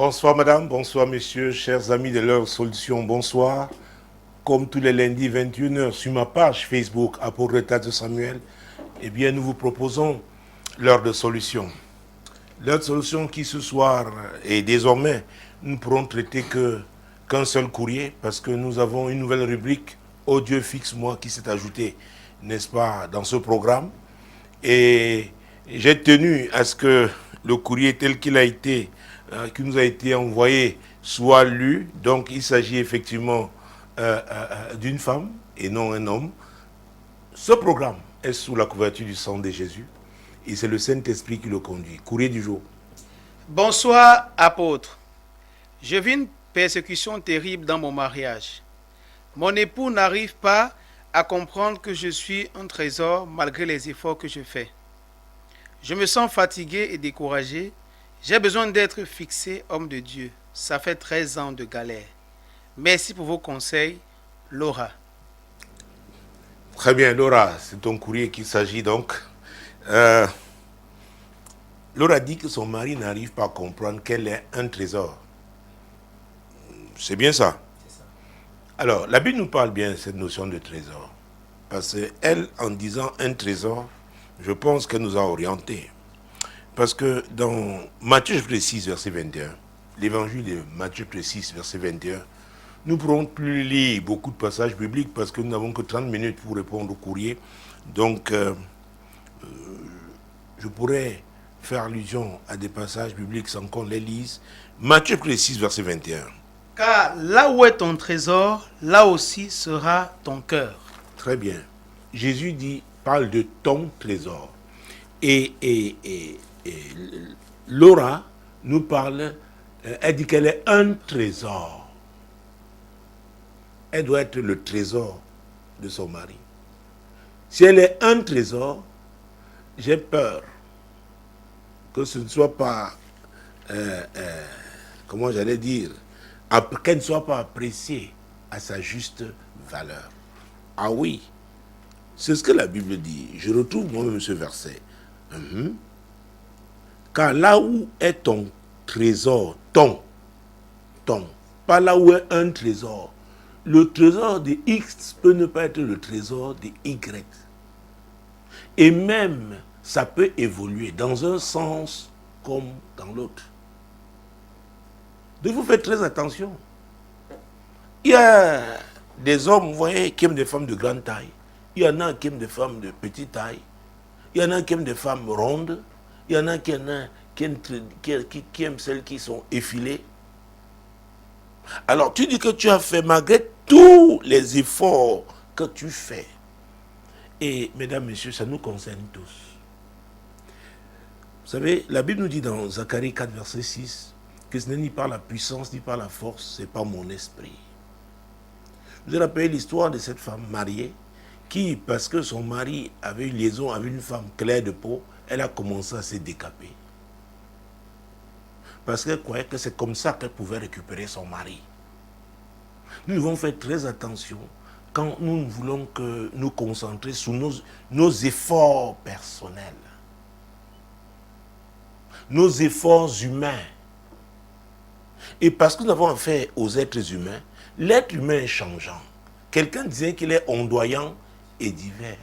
Bonsoir madame, bonsoir messieurs, chers amis de leur solution, bonsoir. Comme tous les lundis 21h sur ma page Facebook Apôtre de Samuel, eh bien nous vous proposons l'heure de solution. L'heure de solution qui ce soir et désormais nous ne pourrons traiter qu'un seul courrier parce que nous avons une nouvelle rubrique Oh Dieu fixe-moi qui s'est ajoutée, n'est-ce pas, dans ce programme. Et j'ai tenu à ce que le courrier tel qu'il a été qui nous a été envoyé soit lu. Donc il s'agit effectivement d'une femme et non un homme. Ce programme est sous la couverture du sang de Jésus et c'est le Saint-Esprit qui le conduit. Courrier du jour. Bonsoir, apôtre. Je vis une persécution terrible dans mon mariage. Mon époux n'arrive pas à comprendre que je suis un trésor malgré les efforts que je fais. Je me sens fatigué et découragé. J'ai besoin d'être fixé homme de Dieu. Ça fait 13 ans de galère. Merci pour vos conseils, Laura. Très bien, Laura, c'est ton courrier qu'il s'agit donc. Laura dit que son mari n'arrive pas à comprendre qu'elle est un trésor. C'est bien ça. Alors, la Bible nous parle bien de cette notion de trésor. Parce qu'elle, en disant un trésor, je pense qu'elle nous a orientés. Parce que dans Matthieu 6, verset 21, l'évangile de Matthieu 6, verset 21, nous ne pourrons plus lire beaucoup de passages bibliques parce que nous n'avons que 30 minutes pour répondre au courrier. Donc, je pourrais faire allusion à des passages bibliques sans qu'on les lise. Matthieu 6, verset 21. Car là où est ton trésor, là aussi sera ton cœur. Très bien. Jésus dit, parle de ton trésor. Et Laura nous parle, elle dit qu'elle est un trésor. Elle doit être le trésor de son mari. Si elle est un trésor, j'ai peur que ce ne soit pas, comment j'allais dire, qu'elle ne soit pas appréciée à sa juste valeur. Ah oui, c'est ce que la Bible dit. Je retrouve moi-même ce verset. Car là où est ton trésor, ton, pas là où est un trésor. Le trésor de X peut ne pas être le trésor de Y. Et même, ça peut évoluer dans un sens comme dans l'autre. Donc, vous faites très attention. Il y a des hommes, vous voyez, qui aiment des femmes de grande taille. Il y en a qui aiment des femmes de petite taille. Il y en a qui aiment des femmes rondes. Il y en a qui aiment celles qui sont effilées. Alors, tu dis que tu as fait malgré tous les efforts que tu fais. Et, mesdames, messieurs, ça nous concerne tous. Vous savez, la Bible nous dit dans Zacharie 4, verset 6, que ce n'est ni par la puissance, ni par la force, c'est par mon esprit. Vous avez rappelé l'histoire de cette femme mariée qui, parce que son mari avait une liaison avec une femme claire de peau, elle a commencé à se décaper. Parce qu'elle croyait que c'est comme ça qu'elle pouvait récupérer son mari. Nous devons faire très attention quand nous voulons que nous concentrer sur nos efforts personnels, nos efforts humains. Et parce que nous avons affaire aux êtres humains, l'être humain est changeant. Quelqu'un disait qu'il est ondoyant et divers.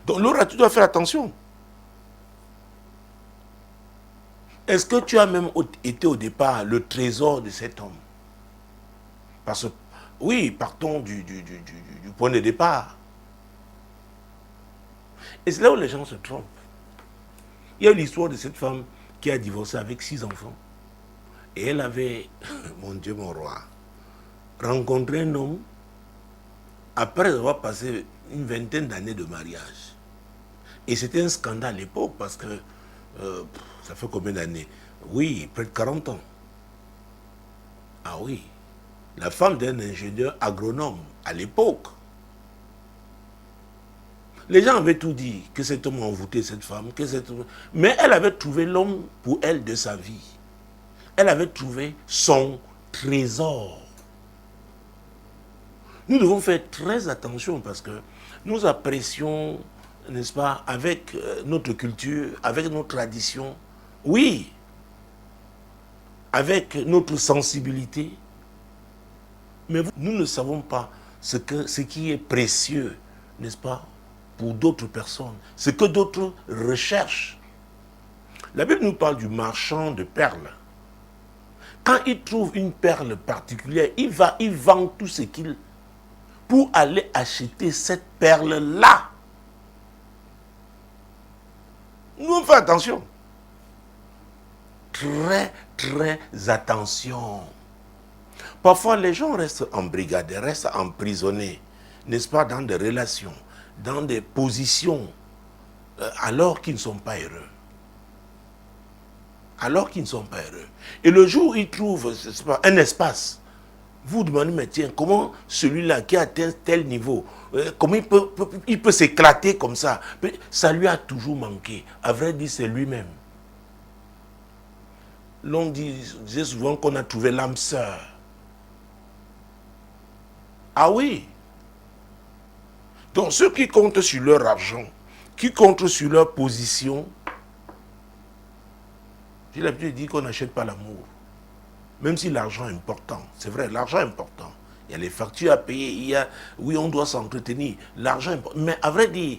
Donc Laura, tu dois faire attention. Est-ce que tu as même été au départ le trésor de cet homme? Parce que, oui, partons du point de départ. Et c'est là où les gens se trompent. Il y a eu l'histoire de cette femme qui a divorcé avec 6 enfants. Et elle avait, mon Dieu, mon roi, rencontré un homme après avoir passé une vingtaine d'années de mariage. Et c'était un scandale à l'époque parce que, ça fait combien d'années? Oui, près de 40 ans. Ah oui. La femme d'un ingénieur agronome à l'époque. Les gens avaient tout dit, que cet homme a envoûté cette femme, mais elle avait trouvé l'homme pour elle de sa vie. Elle avait trouvé son trésor. Nous devons faire très attention parce que nous apprécions, n'est-ce pas, avec notre culture, avec nos traditions. Oui, avec notre sensibilité, mais nous ne savons pas ce qui est précieux, n'est-ce pas, pour d'autres personnes, ce que d'autres recherchent. La Bible nous parle du marchand de perles. Quand il trouve une perle particulière, il vend tout ce qu'il pour aller acheter cette perle-là. Nous on fait attention. Très, très attention. Parfois, les gens restent embrigadés, restent emprisonnés, n'est-ce pas, dans des relations, dans des positions, alors qu'ils ne sont pas heureux. Alors qu'ils ne sont pas heureux. Et le jour où ils trouvent un espace, vous demandez, mais tiens, comment celui-là qui a atteint tel niveau, comment il peut s'éclater comme ça? Ça lui a toujours manqué. À vrai dire, c'est lui-même. L'on disait souvent qu'on a trouvé l'âme sœur. Ah oui. Donc ceux qui comptent sur leur argent, qui comptent sur leur position, j'ai l'habitude de dire qu'on n'achète pas l'amour. Même si l'argent est important. C'est vrai, l'argent est important. Il y a les factures à payer, oui, on doit s'entretenir. L'argent est important. Mais à vrai dire,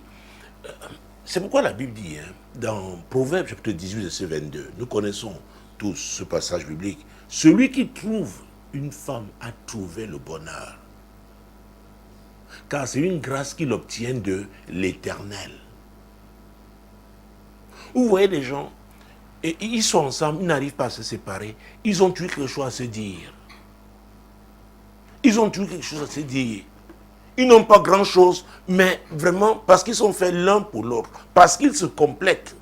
c'est pourquoi la Bible dit, dans Proverbes chapitre 18, verset 22, nous connaissons tous ce passage biblique. Celui qui trouve une femme a trouvé le bonheur. Car c'est une grâce qu'il obtient de l'Éternel. Vous voyez les gens, et ils sont ensemble, ils n'arrivent pas à se séparer. Ils ont toujours quelque chose à se dire. Ils ont toujours quelque chose à se dire. Ils n'ont pas grand-chose, mais vraiment parce qu'ils sont faits l'un pour l'autre. Parce qu'ils se complètent.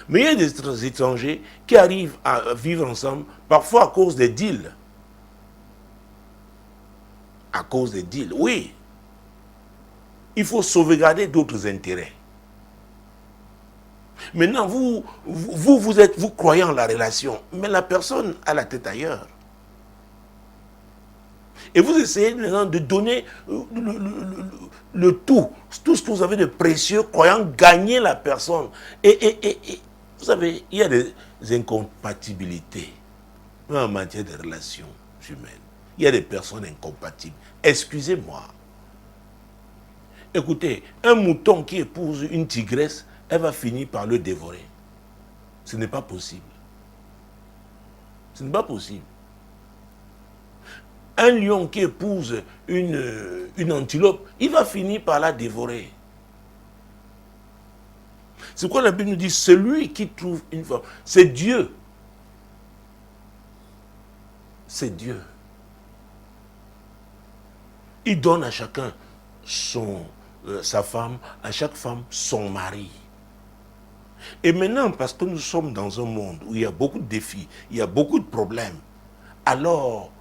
Mais il y a des étrangers qui arrivent à vivre ensemble, parfois à cause des deals. À cause des deals, oui. Il faut sauvegarder d'autres intérêts. Maintenant, vous croyez en la relation, mais la personne a la tête ailleurs. Et vous essayez maintenant de donner le tout ce que vous avez de précieux, croyant gagner la personne. Et vous savez, il y a des incompatibilités, même en matière de relations humaines. Il y a des personnes incompatibles. Excusez-moi. Écoutez, un mouton qui épouse une tigresse, elle va finir par le dévorer. Ce n'est pas possible. Ce n'est pas possible. Un lion qui épouse une antilope, il va finir par la dévorer. C'est pourquoi la Bible nous dit, celui qui trouve une femme, c'est Dieu. C'est Dieu. Il donne à chacun sa femme, à chaque femme son mari. Et maintenant, parce que nous sommes dans un monde où il y a beaucoup de défis, il y a beaucoup de problèmes, alors,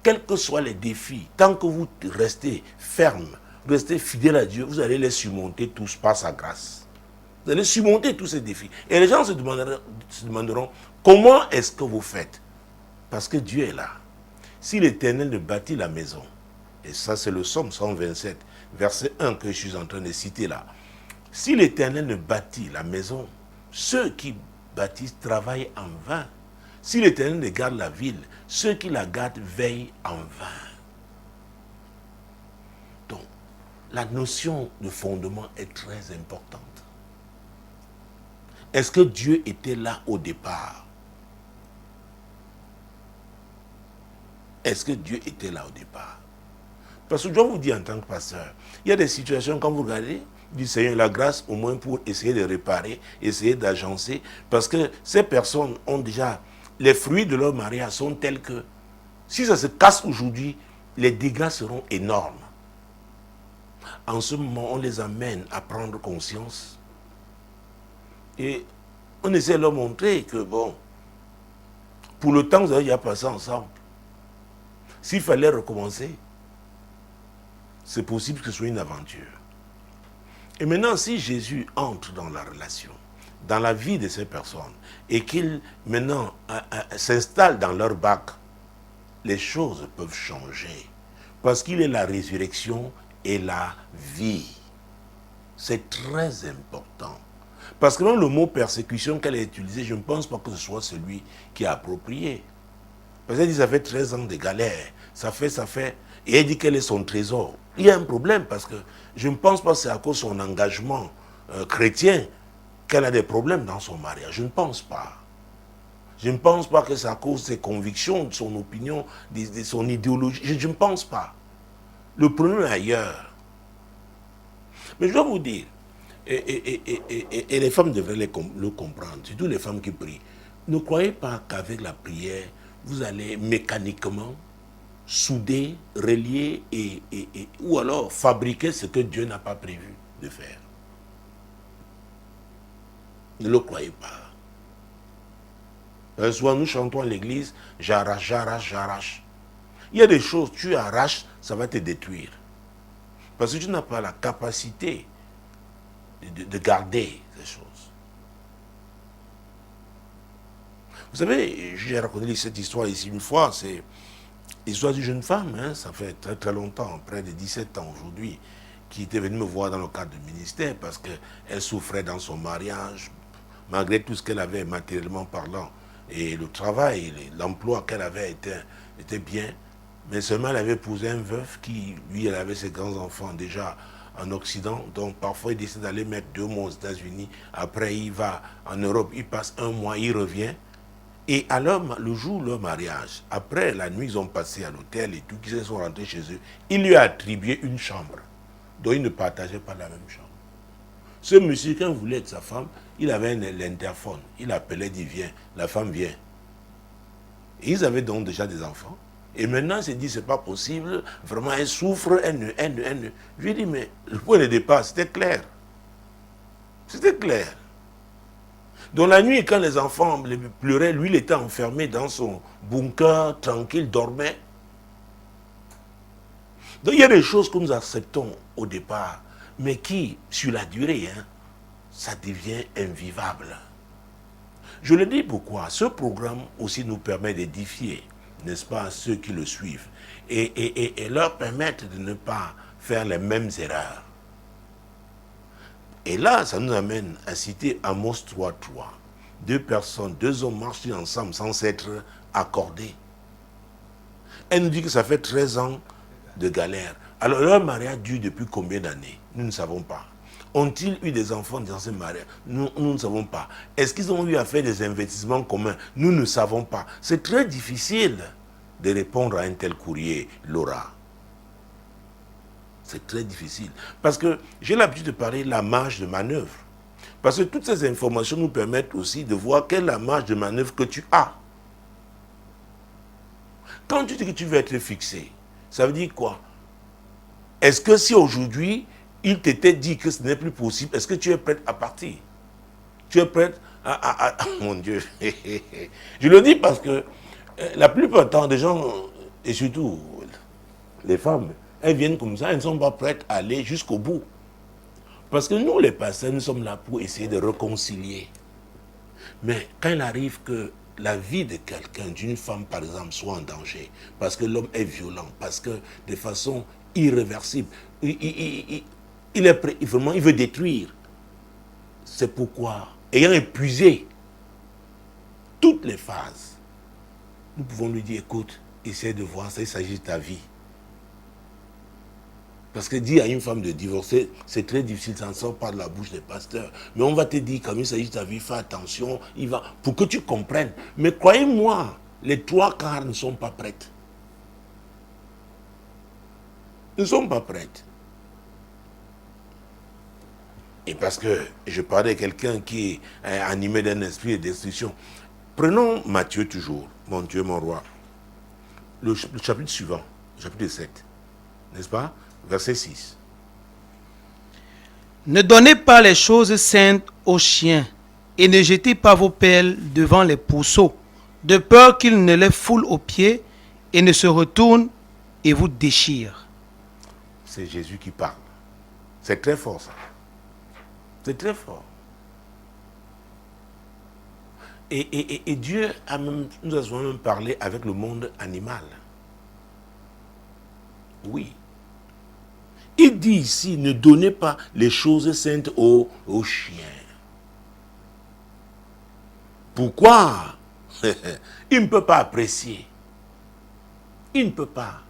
quels que soient les défis, tant que vous restez ferme, restez fidèle à Dieu, vous allez les surmonter tous par sa grâce. Vous allez surmonter tous ces défis. Et les gens se demanderont comment est-ce que vous faites? Parce que Dieu est là. Si l'Éternel ne bâtit la maison, et ça c'est le psaume 127, verset 1 que je suis en train de citer là. Si l'Éternel ne bâtit la maison, ceux qui bâtissent travaillent en vain. Si l'Éternel ne garde la ville, ceux qui la gardent veillent en vain. Donc, la notion de fondement est très importante. Est-ce que Dieu était là au départ? Est-ce que Dieu était là au départ? Parce que je dois vous dire en tant que pasteur, il y a des situations quand vous regardez, du Seigneur la grâce au moins pour essayer de réparer, essayer d'agencer, parce que ces personnes ont déjà, les fruits de leur mariage sont tels que, si ça se casse aujourd'hui, les dégâts seront énormes. En ce moment, on les amène à prendre conscience et on essaie de leur montrer que, bon, pour le temps que vous avez déjà passé ensemble, s'il fallait recommencer, c'est possible que ce soit une aventure. Et maintenant, si Jésus entre dans la relation, dans la vie de ces personnes, et qu'il maintenant s'installe dans leur bac, les choses peuvent changer. Parce qu'il est la résurrection et la vie. C'est très important. Parce que même le mot persécution qu'elle a utilisé, je ne pense pas que ce soit celui qui est approprié. Parce qu'elle dit ça fait 13 ans de galère, ça fait. Et elle dit quel est son trésor. Il y a un problème parce que je ne pense pas que c'est à cause de son engagement chrétien qu'elle a des problèmes dans son mariage. Je ne pense pas. Je ne pense pas que c'est à cause de ses convictions, de son opinion, de son idéologie. Je ne pense pas. Le problème est ailleurs. Mais je dois vous dire, et les femmes devraient le comprendre, surtout les femmes qui prient. Ne croyez pas qu'avec la prière, vous allez mécaniquement souder, relier ou alors fabriquer ce que Dieu n'a pas prévu de faire. Ne le croyez pas. Souvent nous chantons à l'église, j'arrache, j'arrache, j'arrache. Il y a des choses, tu arraches, ça va te détruire. Parce que tu n'as pas la capacité de garder ces choses. Vous savez, j'ai raconté cette histoire ici une fois, c'est l'histoire d'une jeune femme, hein, ça fait très très longtemps, près de 17 ans aujourd'hui, qui était venue me voir dans le cadre du ministère parce qu'elle souffrait dans son mariage, malgré tout ce qu'elle avait matériellement parlant. Et le travail, l'emploi qu'elle avait était bien, mais seulement elle avait épousé un veuf qui, lui, elle avait ses grands-enfants déjà en Occident, donc parfois il décide d'aller mettre 2 mois aux États-Unis, après il va en Europe, il passe 1 mois, il revient. Et alors, le jour de leur mariage, après la nuit, ils ont passé à l'hôtel et tout, qu'ils sont rentrés chez eux, il lui a attribué une chambre, dont ils ne partageaient pas la même chambre. Ce monsieur, quand il voulait être sa femme, il avait l'interphone, il appelait, dit viens, la femme vient. Et ils avaient donc déjà des enfants. Et maintenant, il s'est dit, c'est pas possible, vraiment, elle souffre, elle ne. Je lui ai dit, mais le point de départ, c'était clair. C'était clair. Donc la nuit, quand les enfants pleuraient, lui, il était enfermé dans son bunker, tranquille, dormait. Donc il y a des choses que nous acceptons au départ, mais qui, sur la durée, hein, ça devient invivable. Je le dis pourquoi. Ce programme aussi nous permet d'édifier, n'est-ce pas, ceux qui le suivent, et leur permettre de ne pas faire les mêmes erreurs. Et là, ça nous amène à citer Amos 3.3. 2 personnes, 2 hommes marchent ensemble sans s'être accordés. Elle nous dit que ça fait 13 ans de galère. Alors leur mariage dure depuis combien d'années? Nous ne savons pas. Ont-ils eu des enfants dans ce mariage? Nous ne savons pas. Est-ce qu'ils ont eu à faire des investissements communs? Nous ne savons pas. C'est très difficile de répondre à un tel courrier, Laura. C'est très difficile. Parce que j'ai l'habitude de parler de la marge de manœuvre. Parce que toutes ces informations nous permettent aussi de voir quelle est la marge de manœuvre que tu as. Quand tu dis que tu veux être fixé, ça veut dire quoi? Est-ce que si aujourd'hui, il t'était dit que ce n'est plus possible, est-ce que tu es prête à partir? Tu es prête à mon Dieu. Je le dis parce que la plupart du temps, des gens, et surtout les femmes, elles viennent comme ça, elles ne sont pas prêtes à aller jusqu'au bout. Parce que nous, les pasteurs, nous sommes là pour essayer de réconcilier. Mais quand il arrive que la vie de quelqu'un, d'une femme par exemple, soit en danger, parce que l'homme est violent, parce que de façon irréversible, il est prêt, vraiment, il veut détruire. C'est pourquoi, ayant épuisé toutes les phases, nous pouvons lui dire, écoute, essaie de voir ça, il s'agit de ta vie. Parce que dire à une femme de divorcer, c'est très difficile, ça ne sort pas de la bouche des pasteurs. Mais on va te dire, comme il s'agit de ta vie, fais attention, pour que tu comprennes. Mais croyez-moi, les 3/4 ne sont pas prêtes. Ne sont pas prêtes. Et parce que je parlais de quelqu'un qui est animé d'un esprit de destruction. Prenons Matthieu toujours, mon Dieu, mon roi. Le chapitre suivant, le chapitre 7, n'est-ce pas? Verset 6. Ne donnez pas les choses saintes aux chiens et ne jetez pas vos pelles devant les pourceaux, de peur qu'ils ne les foulent aux pieds et ne se retournent et vous déchirent. C'est Jésus qui parle. C'est très fort ça. C'est très fort. Et Dieu nous a même parlé avec le monde animal. Oui. Il dit ici, ne donnez pas les choses saintes aux chiens. Pourquoi? Il ne peut pas apprécier. Il ne peut pas.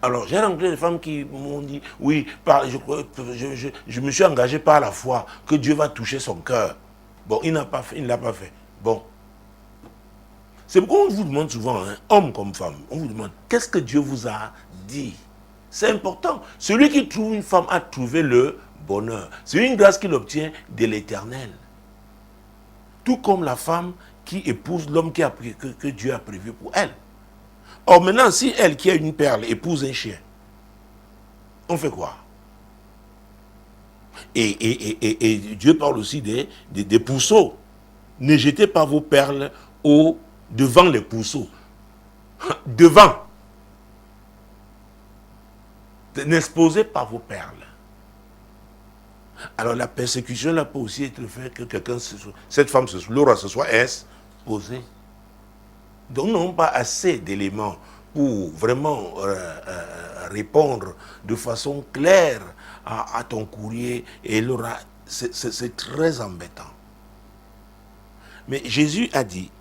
Alors, j'ai rencontré des femmes qui m'ont dit, oui, je me suis engagé par la foi que Dieu va toucher son cœur. Bon, il n'a pas fait, il ne l'a pas fait. Bon. C'est pourquoi on vous demande souvent, hein, homme comme femme, on vous demande, qu'est-ce que Dieu vous a dit? C'est important. Celui qui trouve une femme a trouvé le bonheur. C'est une grâce qu'il obtient de l'Éternel. Tout comme la femme qui épouse l'homme que Dieu a prévu pour elle. Or maintenant, si elle qui a une perle épouse un chien, on fait quoi? Et Dieu parle aussi des pourceaux. Ne jetez pas vos perles devant les pourceaux. Devant. N'exposez pas vos perles. Alors la persécution là peut aussi être faite que cette femme, Laura, se soit exposée. Donc nous n'avons pas assez d'éléments pour vraiment répondre de façon claire à ton courrier. Et Laura, c'est très embêtant. Mais Jésus a dit,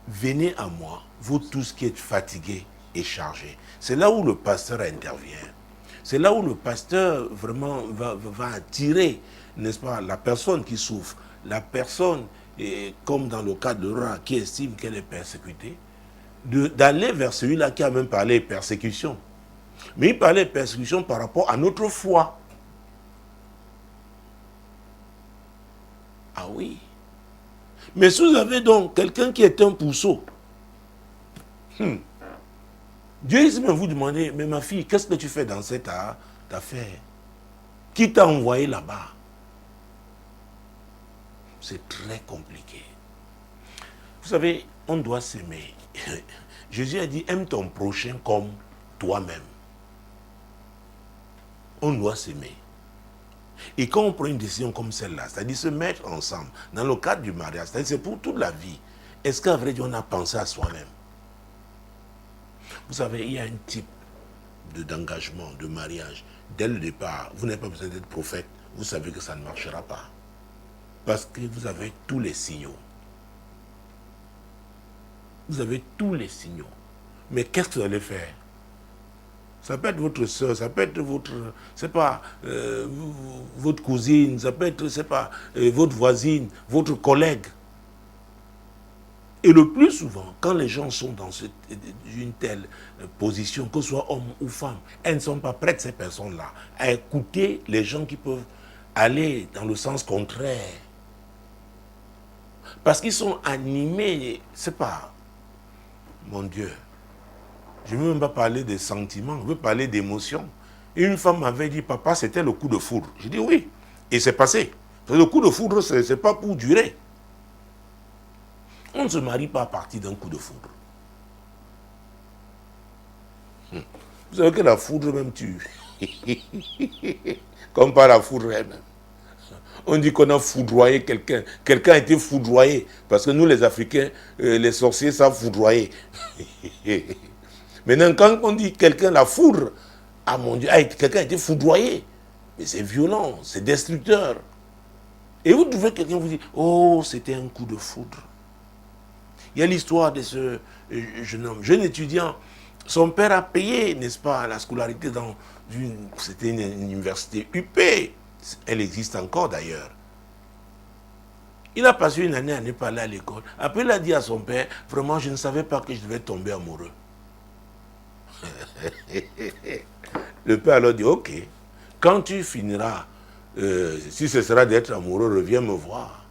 venez à moi, vous tous qui êtes fatigués et chargés. C'est là où le pasteur intervient. C'est là où le pasteur vraiment va attirer, n'est-ce pas, la personne qui souffre, la personne, comme dans le cas de Laura, qui estime qu'elle est persécutée, d'aller vers celui-là qui a même parlé de persécution. Mais il parlait de persécution par rapport à notre foi. Ah oui. Mais si vous avez donc quelqu'un qui est un pourceau, Dieu ici me vous demander, mais ma fille, qu'est-ce que tu fais dans cette affaire? Qui t'a envoyé là-bas? C'est très compliqué. Vous savez, on doit s'aimer. Jésus a dit, aime ton prochain comme toi-même. On doit s'aimer. Et quand on prend une décision comme celle-là, c'est-à-dire se mettre ensemble, dans le cadre du mariage, c'est-à-dire c'est pour toute la vie, est-ce qu'à vrai dire, on a pensé à soi-même? Vous savez, il y a un type d'engagement, de mariage. Dès le départ, vous n'avez pas besoin d'être prophète, vous savez que ça ne marchera pas. Parce que vous avez tous les signaux. Vous avez tous les signaux. Mais qu'est-ce que vous allez faire? Ça peut être votre soeur, ça peut être votre, c'est pas, votre cousine, ça peut être, c'est pas, votre voisine, votre collègue. Et le plus souvent, quand les gens sont dans une telle position, que ce soit homme ou femme, elles ne sont pas prêtes, ces personnes-là, à écouter les gens qui peuvent aller dans le sens contraire. Parce qu'ils sont animés, c'est pas, mon Dieu, je ne veux même pas parler des sentiments, je veux parler d'émotions. Une femme m'avait dit, papa, c'était le coup de foudre. J'ai dit oui, et c'est passé. Le coup de foudre, ce n'est pas pour durer. On ne se marie pas à partir d'un coup de foudre. Vous savez que la foudre même tue. Comme par la foudre elle-même. On dit qu'on a foudroyé quelqu'un. Quelqu'un a été foudroyé. Parce que nous, les Africains, les sorciers savent foudroyer. Maintenant, quand on dit quelqu'un la foudre, ah mon Dieu, quelqu'un a été foudroyé. Mais c'est violent, c'est destructeur. Et vous trouvez quelqu'un vous dit, oh, c'était un coup de foudre. Il y a l'histoire de ce jeune homme, jeune étudiant. Son père a payé, n'est-ce pas, la scolarité dans c'était une université UP. Elle existe encore d'ailleurs. Il a passé une année à ne pas aller à l'école. Après, il a dit à son père, vraiment, je ne savais pas que je devais tomber amoureux. Le père alors dit, ok, quand tu finiras, si ce sera d'être amoureux, reviens me voir.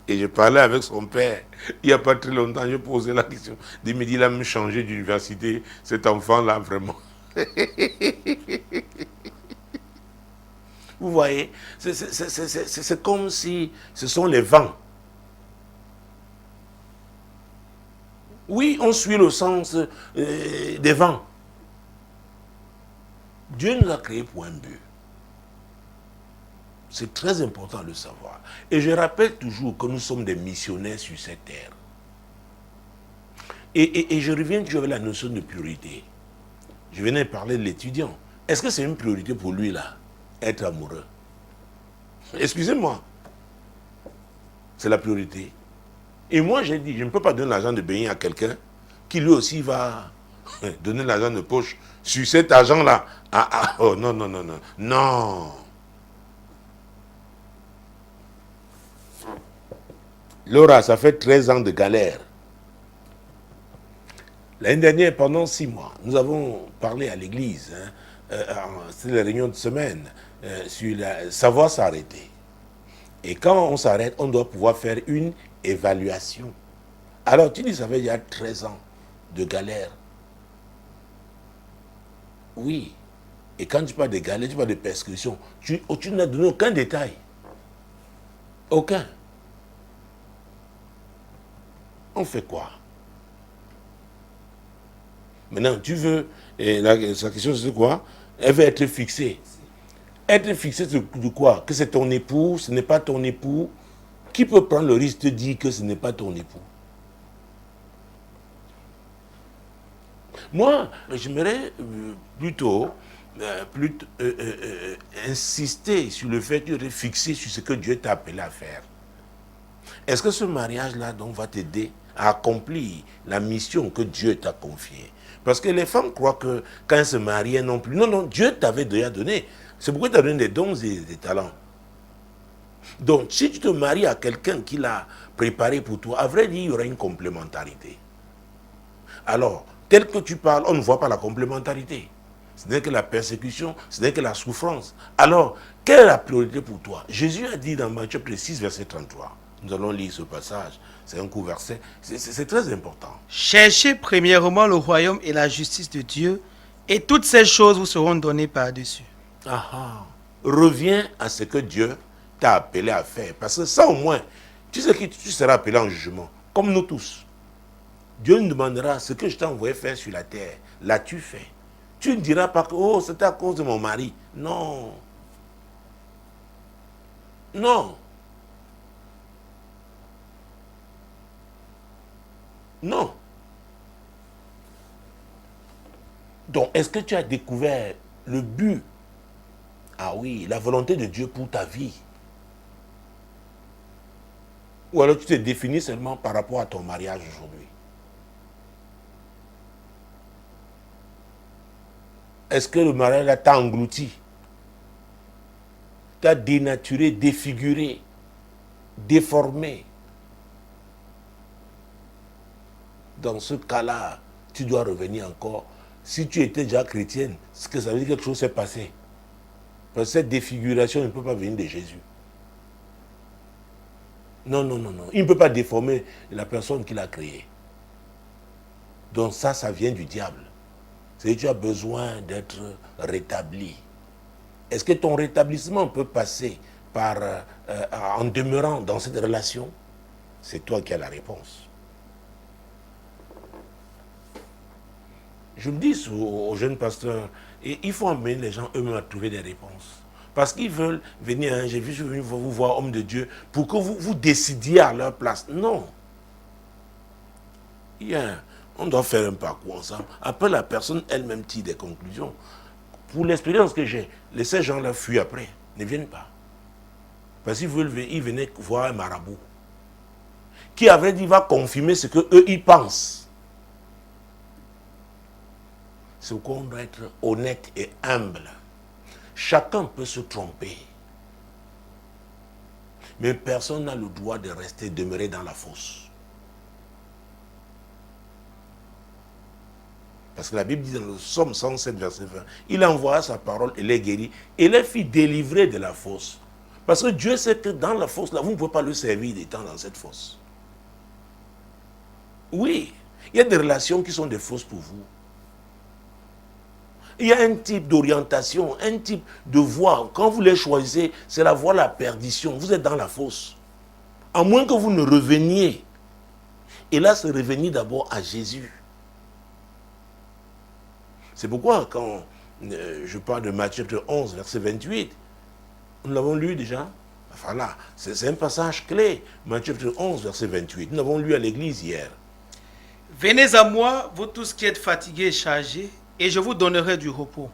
Et je parlais avec son père, il n'y a pas très longtemps, je posais la question. Il me dit, il a même changé d'université, cet enfant-là, vraiment. Vous voyez, c'est comme si ce sont les vents. Oui, on suit le sens des vents. Dieu nous a créés pour un but. C'est très important de le savoir. Et je rappelle toujours que nous sommes des missionnaires sur cette terre. Et je reviens toujours avec la notion de purité. Je venais parler de l'étudiant. Est-ce que c'est une priorité pour lui, là, être amoureux? Excusez-moi. C'est la priorité. Et moi, j'ai dit, je ne peux pas donner l'argent de baigner à quelqu'un qui lui aussi va donner l'argent de poche sur cet argent-là. Oh, non, non, non, non. Non. Laura, ça fait 13 ans de galère. L'année dernière, pendant 6 mois, nous avons parlé à l'église, c'était la réunion de semaine, sur savoir s'arrêter. Et quand on s'arrête, on doit pouvoir faire une évaluation. Alors, tu dis, ça fait il y a 13 ans de galère. Oui. Et quand tu parles de galère, tu parles de persécution, tu n'as donné aucun détail. Aucun. On fait quoi? Maintenant, tu veux, sa question c'est quoi? Elle veut être fixée. Être fixé de quoi? Que c'est ton époux, ce n'est pas ton époux. Qui peut prendre le risque de dire que ce n'est pas ton époux? Moi, j'aimerais plutôt insister sur le fait de fixer sur ce que Dieu t'a appelé à faire. Est-ce que ce mariage-là donc va t'aider à accomplir la mission que Dieu t'a confiée? Parce que les femmes croient que quand elles se mariaient non plus. Non, non, Dieu t'avait déjà donné. C'est pourquoi il t'a donné des dons et des talents. Donc, si tu te maries à quelqu'un qui l'a préparé pour toi, à vrai dire, il y aura une complémentarité. Alors, tel que tu parles, on ne voit pas la complémentarité. Ce n'est que la persécution, ce n'est que la souffrance. Alors, quelle est la priorité pour toi? Jésus a dit dans Matthieu 6, verset 33. Nous allons lire ce passage. C'est un court verset. C'est très important. Cherchez premièrement le royaume et la justice de Dieu, et toutes ces choses vous seront données par-dessus. Reviens à ce que Dieu t'a appelé à faire. Parce que ça, au moins, tu sais que tu seras appelé en jugement, comme nous tous. Dieu nous demandera ce que je t'ai envoyé faire sur la terre. L'as-tu fait? Tu ne diras pas que, oh, c'était à cause de mon mari. Non. Non. Non. Donc, est-ce que tu as découvert le but? Ah oui, la volonté de Dieu pour ta vie. Ou alors tu te définis seulement par rapport à ton mariage aujourd'hui. Est-ce que le mariage t'a englouti? T'a dénaturé, défiguré, déformé? Dans ce cas-là, tu dois revenir encore. Si tu étais déjà chrétienne, ce que ça veut dire que quelque chose s'est passé. Parce que cette défiguration ne peut pas venir de Jésus. Non, non, non, non. Il ne peut pas déformer la personne qui l'a créé. Donc ça vient du diable. C'est que tu as besoin d'être rétabli. Est-ce que ton rétablissement peut passer par, en demeurant dans cette relation? C'est toi qui as la réponse. Je le dis aux jeunes pasteurs, et il faut emmener les gens eux-mêmes à trouver des réponses. Parce qu'ils veulent venir, je suis venu vous voir, homme de Dieu, pour que vous décidiez à leur place. Non. On doit faire un parcours ensemble. Après, la personne elle-même tire des conclusions. Pour l'expérience que j'ai, ces gens-là fuient après, ne viennent pas. Parce qu'ils venaient voir un marabout, qui avait dit, va confirmer ce qu'eux, ils pensent. C'est qu'on doit être honnête et humble. Chacun peut se tromper. Mais personne n'a le droit de rester demeuré dans la fosse. Parce que la Bible dit dans le Psaume 107, verset 20, il envoie sa parole et les guérit et les fit délivrer de la fosse. Parce que Dieu sait que dans la fosse, là, vous ne pouvez pas le servir d'étant dans cette fosse. Oui, il y a des relations qui sont des fausses pour vous. Il y a un type d'orientation, un type de voie. Quand vous les choisissez, c'est la voie de la perdition. Vous êtes dans la fosse. À moins que vous ne reveniez. Et là, c'est revenir d'abord à Jésus. C'est pourquoi, quand je parle de Matthieu 11, verset 28, nous l'avons lu déjà. Enfin là, c'est un passage clé. Matthieu 11, verset 28. Nous l'avons lu à l'église hier. Venez à moi, vous tous qui êtes fatigués et chargés, et je vous donnerai du repos.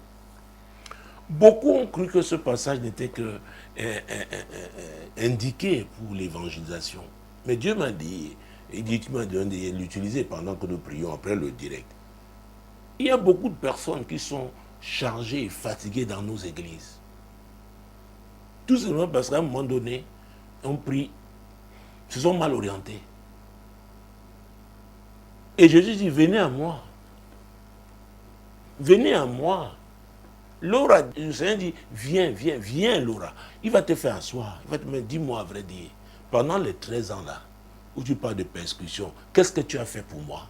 Beaucoup ont cru que ce passage n'était que indiqué pour l'évangélisation. Mais Dieu m'a dit, il dit, tu m'as donné de l'utiliser pendant que nous prions après le direct. Il y a beaucoup de personnes qui sont chargées et fatiguées dans nos églises. Tout simplement parce qu'à un moment donné, on prie, se sont mal orientés. Et Jésus dit, venez à moi. Venez à moi. Laura, le Seigneur dit, viens Laura. Il va te faire asseoir. Il va te dire, dis-moi à vrai dire, pendant les 13 ans là, où tu parles de persécution, qu'est-ce que tu as fait pour moi?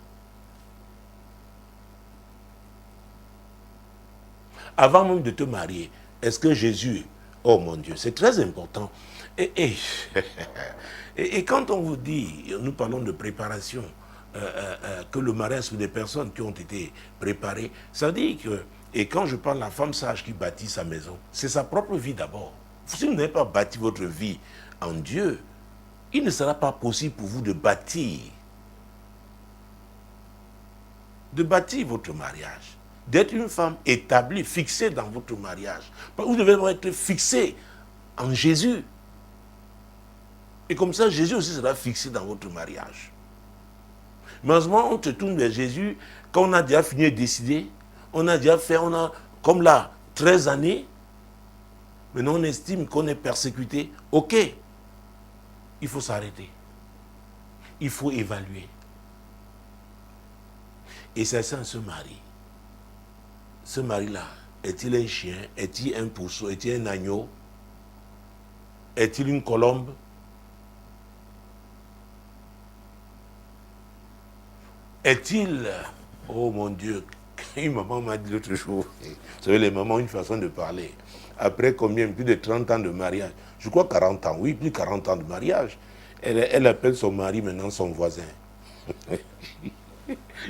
Avant même de te marier, est-ce que Jésus, oh mon Dieu, c'est très important. Et quand on vous dit, nous parlons de préparation, que le mariage sont des personnes qui ont été préparées, ça dit que, et quand je parle de la femme sage qui bâtit sa maison, c'est sa propre vie d'abord. Si vous n'avez pas bâti votre vie en Dieu, il ne sera pas possible pour vous de bâtir votre mariage, d'être une femme établie, fixée dans votre mariage. Vous devez être fixé en Jésus. Et comme ça, Jésus aussi sera fixé dans votre mariage. Mais en ce moment, on se tourne vers Jésus quand on a déjà fini de décider, on a déjà fait, on a, comme là, 13 années, maintenant on estime qu'on est persécuté. Ok, il faut s'arrêter. Il faut évaluer. Et c'est ça, ce mari. Ce mari-là, est-il un chien? Est-il un pourceau? Est-il un agneau? Est-il une colombe? Est-il, oh mon Dieu, une maman m'a dit l'autre jour, vous savez, les mamans ont une façon de parler. Après combien? Plus de 30 ans de mariage. Je crois 40 ans, oui, plus de 40 ans de mariage. Elle appelle son mari maintenant son voisin.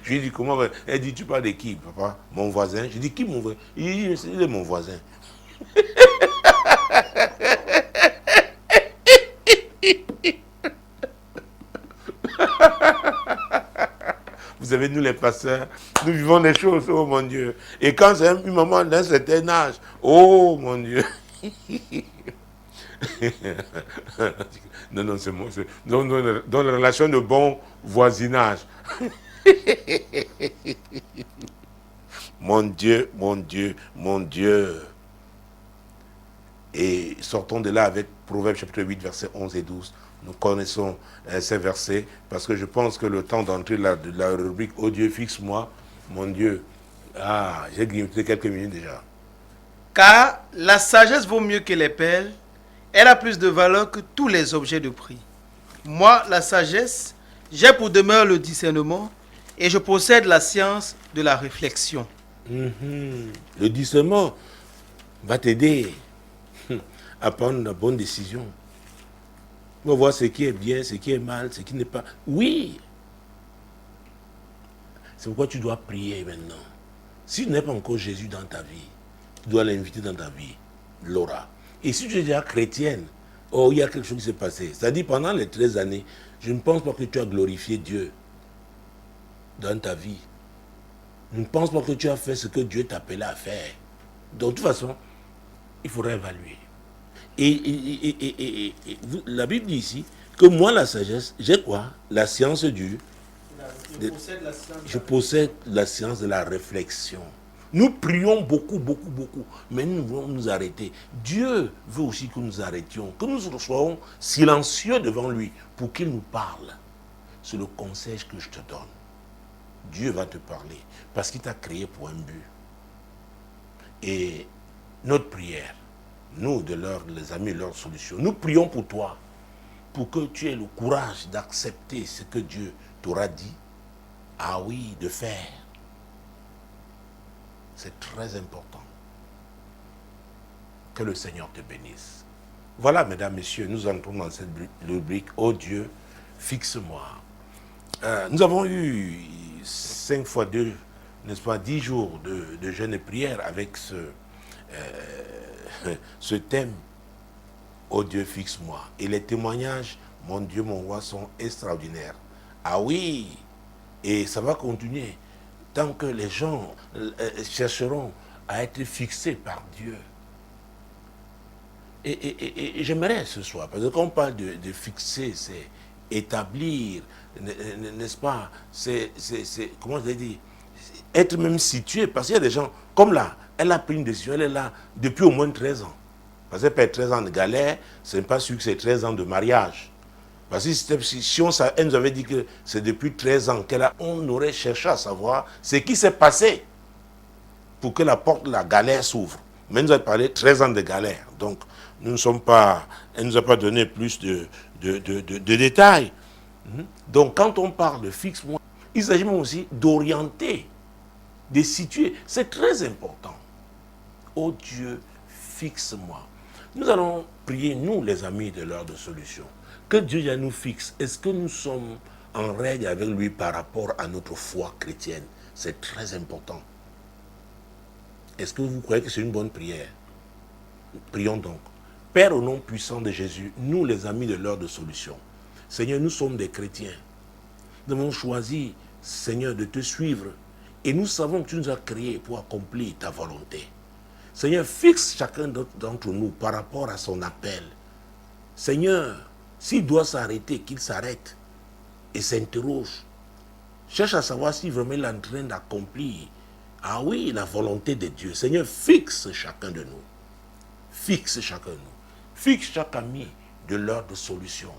Je lui dis comment? Elle dit, tu parles de qui, papa? Mon voisin. Je dis, qui mon voisin? Il dit, il est mon voisin. Vous savez, nous les pasteurs, nous vivons des choses, oh mon Dieu. Et quand c'est une maman d'un certain âge, oh mon Dieu. Non, c'est moi. Dans la relation de bon voisinage. Mon Dieu, mon Dieu, mon Dieu. Et sortons de là avec Proverbes chapitre 8, versets 11 et 12. Nous connaissons ces versets parce que je pense que le temps d'entrer de la rubrique « Oh Dieu, fixe-moi », mon Dieu, j'ai grignoté quelques minutes déjà. Car la sagesse vaut mieux que les perles, elle a plus de valeur que tous les objets de prix. Moi, la sagesse, j'ai pour demeure le discernement et je possède la science de la réflexion. Le discernement va t'aider à prendre la bonne décision. On va voir ce qui est bien, ce qui est mal, ce qui n'est pas. Oui. C'est pourquoi tu dois prier maintenant. Si tu n'es pas encore Jésus dans ta vie, tu dois l'inviter dans ta vie, Laura. Et si tu es déjà chrétienne, oh, il y a quelque chose qui s'est passé. C'est-à-dire, pendant les 13 années, je ne pense pas que tu as glorifié Dieu dans ta vie. Je ne pense pas que tu as fait ce que Dieu t'appelait à faire. Donc, de toute façon, il faudra évaluer. Et la Bible dit ici que moi, la sagesse, j'ai quoi? La science du... Je possède la science de la réflexion. Nous prions beaucoup, beaucoup, beaucoup, mais nous voulons nous arrêter. Dieu veut aussi que nous arrêtions, que nous soyons silencieux devant lui pour qu'il nous parle. C'est le conseil que je te donne. Dieu va te parler parce qu'il t'a créé pour un but. Et notre prière, nous, les amis, leur solution, nous prions pour toi, pour que tu aies le courage d'accepter ce que Dieu t'aura dit, ah oui, de faire. C'est très important. Que le Seigneur te bénisse. Voilà, mesdames, messieurs, nous entrons dans cette rubrique, oh Dieu, fixe-moi. Nous avons eu 5 fois 2, n'est-ce pas, 10 jours de jeûne et prière avec ce thème, oh Dieu, fixe-moi. Et les témoignages, mon Dieu, mon roi, sont extraordinaires. Ah oui, et ça va continuer. tant que les gens chercheront à être fixés par Dieu. Et j'aimerais ce soir, parce que quand on parle de fixer, c'est établir, n'est-ce pas, c'est comment je vais dire, être même situé, parce qu'il y a des gens, comme là, elle a pris une décision, elle est là depuis au moins 13 ans. Parce qu'elle perd 13 ans de galère, ce n'est pas sûr que c'est 13 ans de mariage. Parce que si elle nous avait dit que c'est depuis 13 ans on aurait cherché à savoir ce qui s'est passé pour que la porte de la galère s'ouvre. Mais elle nous a parlé 13 ans de galère. Donc, elle ne nous a pas donné plus de détails. Donc, quand on parle de fixe-moi, il s'agit même aussi d'orienter, de situer. C'est très important. Oh Dieu, fixe-moi. Nous allons prier, nous les amis de l'heure de solution, que Dieu nous fixe. Est-ce que nous sommes en règle avec lui par rapport à notre foi chrétienne? C'est très important. Est-ce que vous croyez que c'est une bonne prière? Prions donc. Père, au nom puissant de Jésus, nous les amis de l'heure de solution, Seigneur, nous sommes des chrétiens. Nous avons choisi, Seigneur, de te suivre. Et nous savons que tu nous as créés pour accomplir ta volonté. Seigneur, fixe chacun d'entre nous par rapport à son appel. Seigneur, s'il doit s'arrêter, qu'il s'arrête et s'interroge. Cherche à savoir si vraiment il est en train d'accomplir, ah oui, la volonté de Dieu. Seigneur, fixe chacun de nous. Fixe chacun de nous. Fixe chaque ami de l'heure de solution.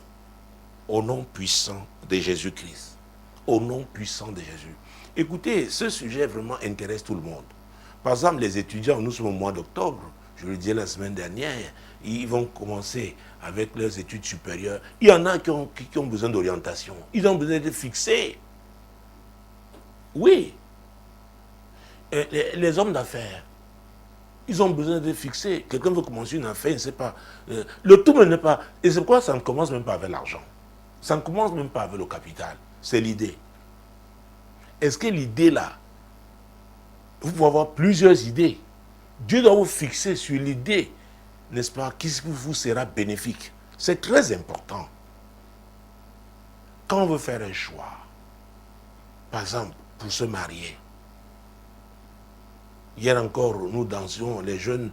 Au nom puissant de Jésus-Christ. Au nom puissant de Jésus. Écoutez, ce sujet vraiment intéresse tout le monde. Par exemple, les étudiants, nous sommes au mois d'octobre, je le disais la semaine dernière, ils vont commencer avec leurs études supérieures. Il y en a qui ont besoin d'orientation. Ils ont besoin de fixer. Oui. Les hommes d'affaires, ils ont besoin de fixer. Quelqu'un veut commencer une affaire, il ne sait pas. Le tout n'est pas... Et c'est pourquoi ça ne commence même pas avec l'argent. Ça ne commence même pas avec le capital. C'est l'idée. Est-ce que l'idée là, vous pouvez avoir plusieurs idées. Dieu doit vous fixer sur l'idée, n'est-ce pas, qui vous sera bénéfique. C'est très important. Quand on veut faire un choix, par exemple, pour se marier, hier encore, nous dansions, les jeunes,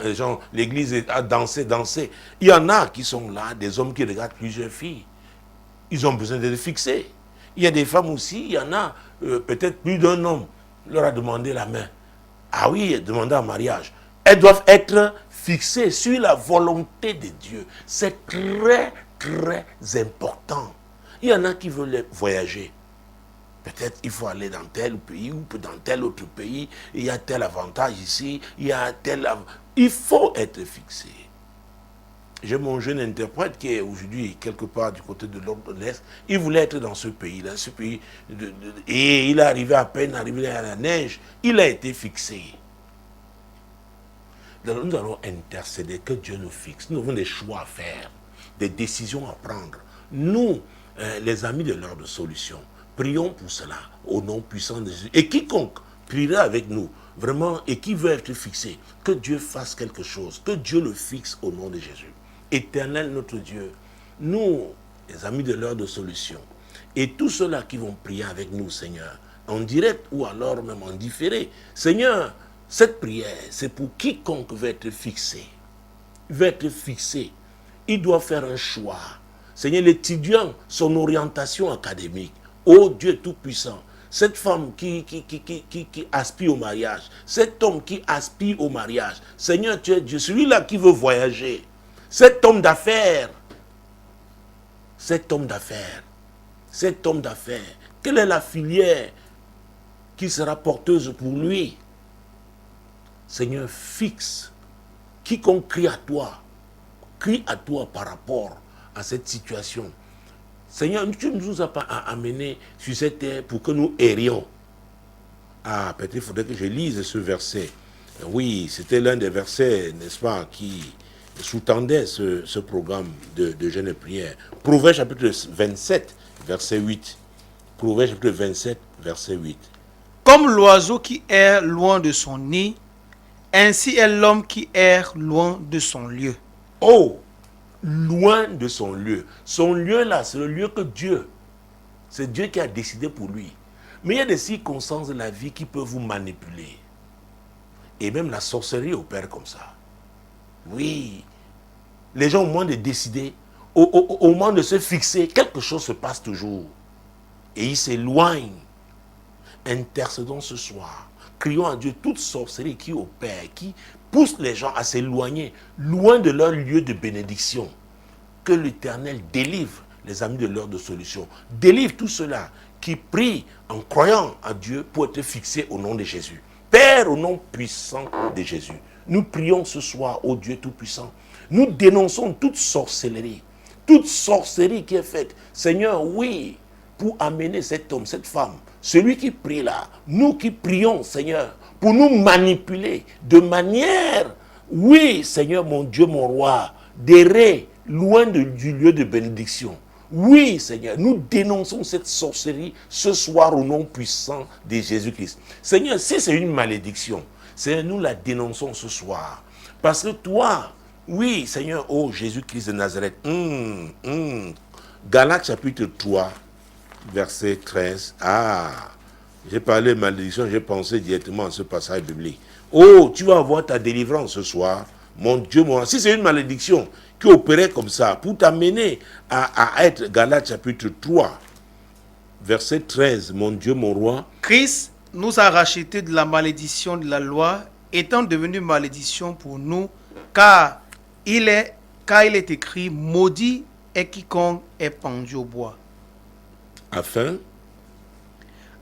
les gens, l'église a dansé. Il y en a qui sont là, des hommes qui regardent plusieurs filles. Ils ont besoin de les fixer. Il y a des femmes aussi, il y en a, peut-être plus d'un homme leur a demandé la main. Ah oui, demandé en mariage. Elles doivent être fixées sur la volonté de Dieu. C'est très, très important. Il y en a qui veulent voyager. Peut-être il faut aller dans tel pays ou dans tel autre pays. Il y a tel avantage ici, il y a tel... Il faut être fixé. J'ai mon jeune interprète qui est aujourd'hui quelque part du côté de l'Est. Il voulait être dans ce pays-là, et il est arrivé à peine arrivé à la neige. Il a été fixé. Donc nous allons intercéder, que Dieu nous fixe. Nous avons des choix à faire, des décisions à prendre. Nous, les amis de l'heure de solution, prions pour cela, au nom puissant de Jésus. Et quiconque priera avec nous, vraiment, et qui veut être fixé, que Dieu fasse quelque chose, que Dieu le fixe au nom de Jésus. Éternel notre Dieu, nous, les amis de l'heure de solution, et tous ceux-là qui vont prier avec nous, Seigneur, en direct ou alors même en différé, Seigneur, cette prière, c'est pour quiconque veut être fixé. Veut être fixé. Il doit faire un choix. Seigneur, l'étudiant, son orientation académique. Oh Dieu Tout-Puissant, cette femme qui aspire au mariage, cet homme qui aspire au mariage, Seigneur, tu es Dieu, celui-là qui veut voyager, cet homme d'affaires, quelle est la filière qui sera porteuse pour lui? Seigneur, fixe quiconque crie à toi par rapport à cette situation. Seigneur, tu ne nous as pas amenés sur cette terre pour que nous errions. Ah, peut-être il faudrait que je lise ce verset. Oui, c'était l'un des versets, n'est-ce pas, qui sous-tendait ce programme de jeûne et prière. Proverbe chapitre 27, verset 8. Proverbe chapitre 27, verset 8. Comme l'oiseau qui erre loin de son nid, ainsi est l'homme qui erre loin de son lieu. Oh, loin de son lieu. Son lieu là, c'est le lieu que Dieu, c'est Dieu qui a décidé pour lui. Mais il y a des circonstances de la vie qui peuvent vous manipuler. Et même la sorcellerie opère comme ça. Oui. Les gens, au moment de décider, au moment de se fixer, quelque chose se passe toujours. Et ils s'éloignent. Intercédons ce soir. Crions à Dieu toute sorcellerie qui opère, qui pousse les gens à s'éloigner, loin de leur lieu de bénédiction. Que l'Éternel délivre les amis de l'heure de solution. Délivre tout cela qui prient en croyant à Dieu pour être fixés au nom de Jésus. Père, au nom puissant de Jésus, nous prions ce soir au Dieu Tout-Puissant. Nous dénonçons toute sorcellerie qui est faite. Seigneur, oui, pour amener cet homme, cette femme, celui qui prie là, nous qui prions, Seigneur, pour nous manipuler de manière, oui, Seigneur, mon Dieu, mon roi, d'errer loin du lieu de bénédiction. Oui, Seigneur, nous dénonçons cette sorcellerie ce soir au nom puissant de Jésus-Christ. Seigneur, si c'est une malédiction, Seigneur, nous la dénonçons ce soir. Parce que toi, oui, Seigneur, oh Jésus-Christ de Nazareth, Galates chapitre 3, verset 13. J'ai parlé de malédiction, j'ai pensé directement à ce passage biblique. Oh, tu vas avoir ta délivrance ce soir. Mon Dieu, si c'est une malédiction qui opérait comme ça, pour t'amener à être, Galates chapitre 3, verset 13, mon Dieu, mon roi. Christ nous a rachetés de la malédiction de la loi, étant devenu malédiction pour nous, car il est écrit, maudit est quiconque est pendu au bois.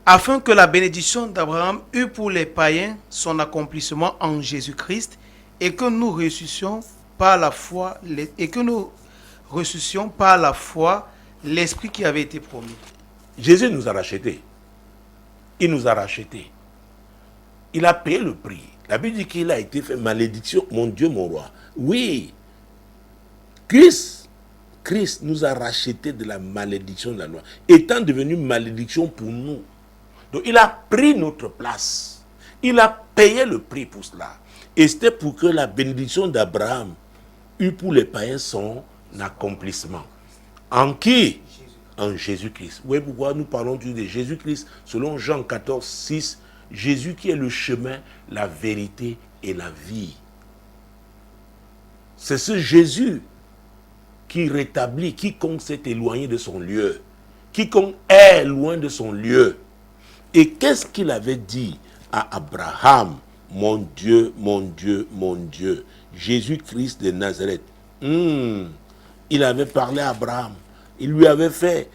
Afin que la bénédiction d'Abraham eût pour les païens son accomplissement en Jésus-Christ, et que nous ressuscitions par la foi, l'Esprit qui avait été promis. Jésus nous a rachetés. Il nous a rachetés. Il a payé le prix. La Bible dit qu'il a été fait malédiction, mon Dieu, mon roi. Oui. Christ nous a rachetés de la malédiction de la loi, étant devenu malédiction pour nous. Donc il a pris notre place. Il a payé le prix pour cela. Et c'était pour que la bénédiction d'Abraham eût pour les païens son accomplissement. En qui? En Jésus-Christ. Vous voyez pourquoi nous parlons de Jésus-Christ selon Jean 14, 6. Jésus qui est le chemin, la vérité et la vie. C'est ce Jésus qui rétablit quiconque s'est éloigné de son lieu. Quiconque est loin de son lieu. Et qu'est-ce qu'il avait dit à Abraham? Mon Dieu, mon Dieu, mon Dieu. Jésus-Christ de Nazareth. Il avait parlé à Abraham. Il lui avait fait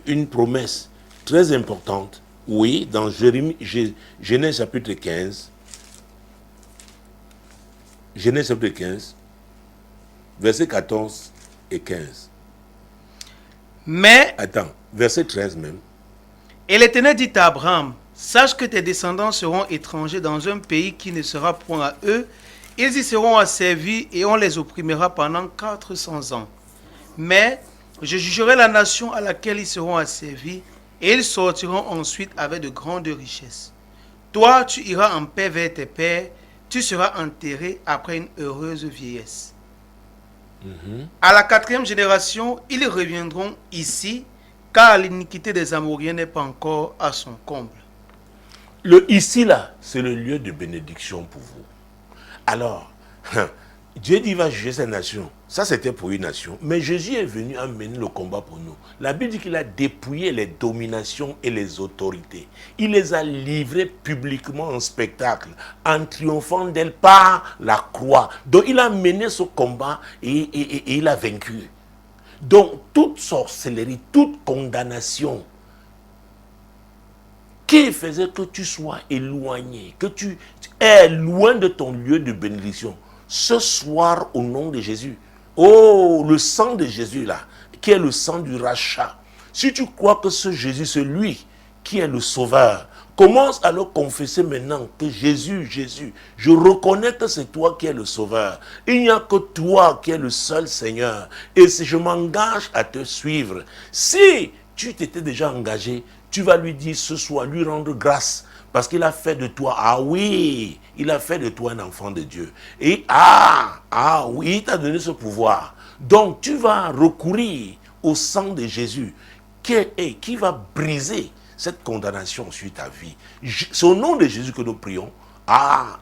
une promesse très importante. Oui, dans Genèse chapitre 15. Genèse chapitre 15, versets 14 et 15. Mais, verset 13 même. Et l'Éternel dit à Abraham, sache que tes descendants seront étrangers dans un pays qui ne sera point à eux. Ils y seront asservis et on les opprimera pendant 400 ans. Mais je jugerai la nation à laquelle ils seront asservis et ils sortiront ensuite avec de grandes richesses. Toi, tu iras en paix vers tes pères, tu seras enterré après une heureuse vieillesse. À la 4e génération, ils reviendront ici, car l'iniquité des Amoriens n'est pas encore à son comble. Le ici là, c'est le lieu de bénédiction pour vous. Alors, Dieu dit, il va juger ces nations. Ça, c'était pour une nation. Mais Jésus est venu amener le combat pour nous. La Bible dit qu'il a dépouillé les dominations et les autorités. Il les a livrées publiquement en spectacle, en triomphant d'elles par la croix. Donc, il a mené ce combat et il a vaincu. Donc, toute sorcellerie, toute condamnation qui faisait que tu sois éloigné, que tu es loin de ton lieu de bénédiction, ce soir, au nom de Jésus, oh, le sang de Jésus là, qui est le sang du rachat, si tu crois que ce Jésus, c'est lui qui est le sauveur, commence à le confesser maintenant que Jésus, je reconnais que c'est toi qui es le sauveur. Il n'y a que toi qui es le seul Seigneur. Et si je m'engage à te suivre, si tu t'étais déjà engagé, tu vas lui dire ce soir, lui rendre grâce. Parce qu'il a fait de toi, il a fait de toi un enfant de Dieu. Et oui, il t'a donné ce pouvoir. Donc tu vas recourir au sang de Jésus qui va briser cette condamnation sur ta vie. C'est au nom de Jésus que nous prions.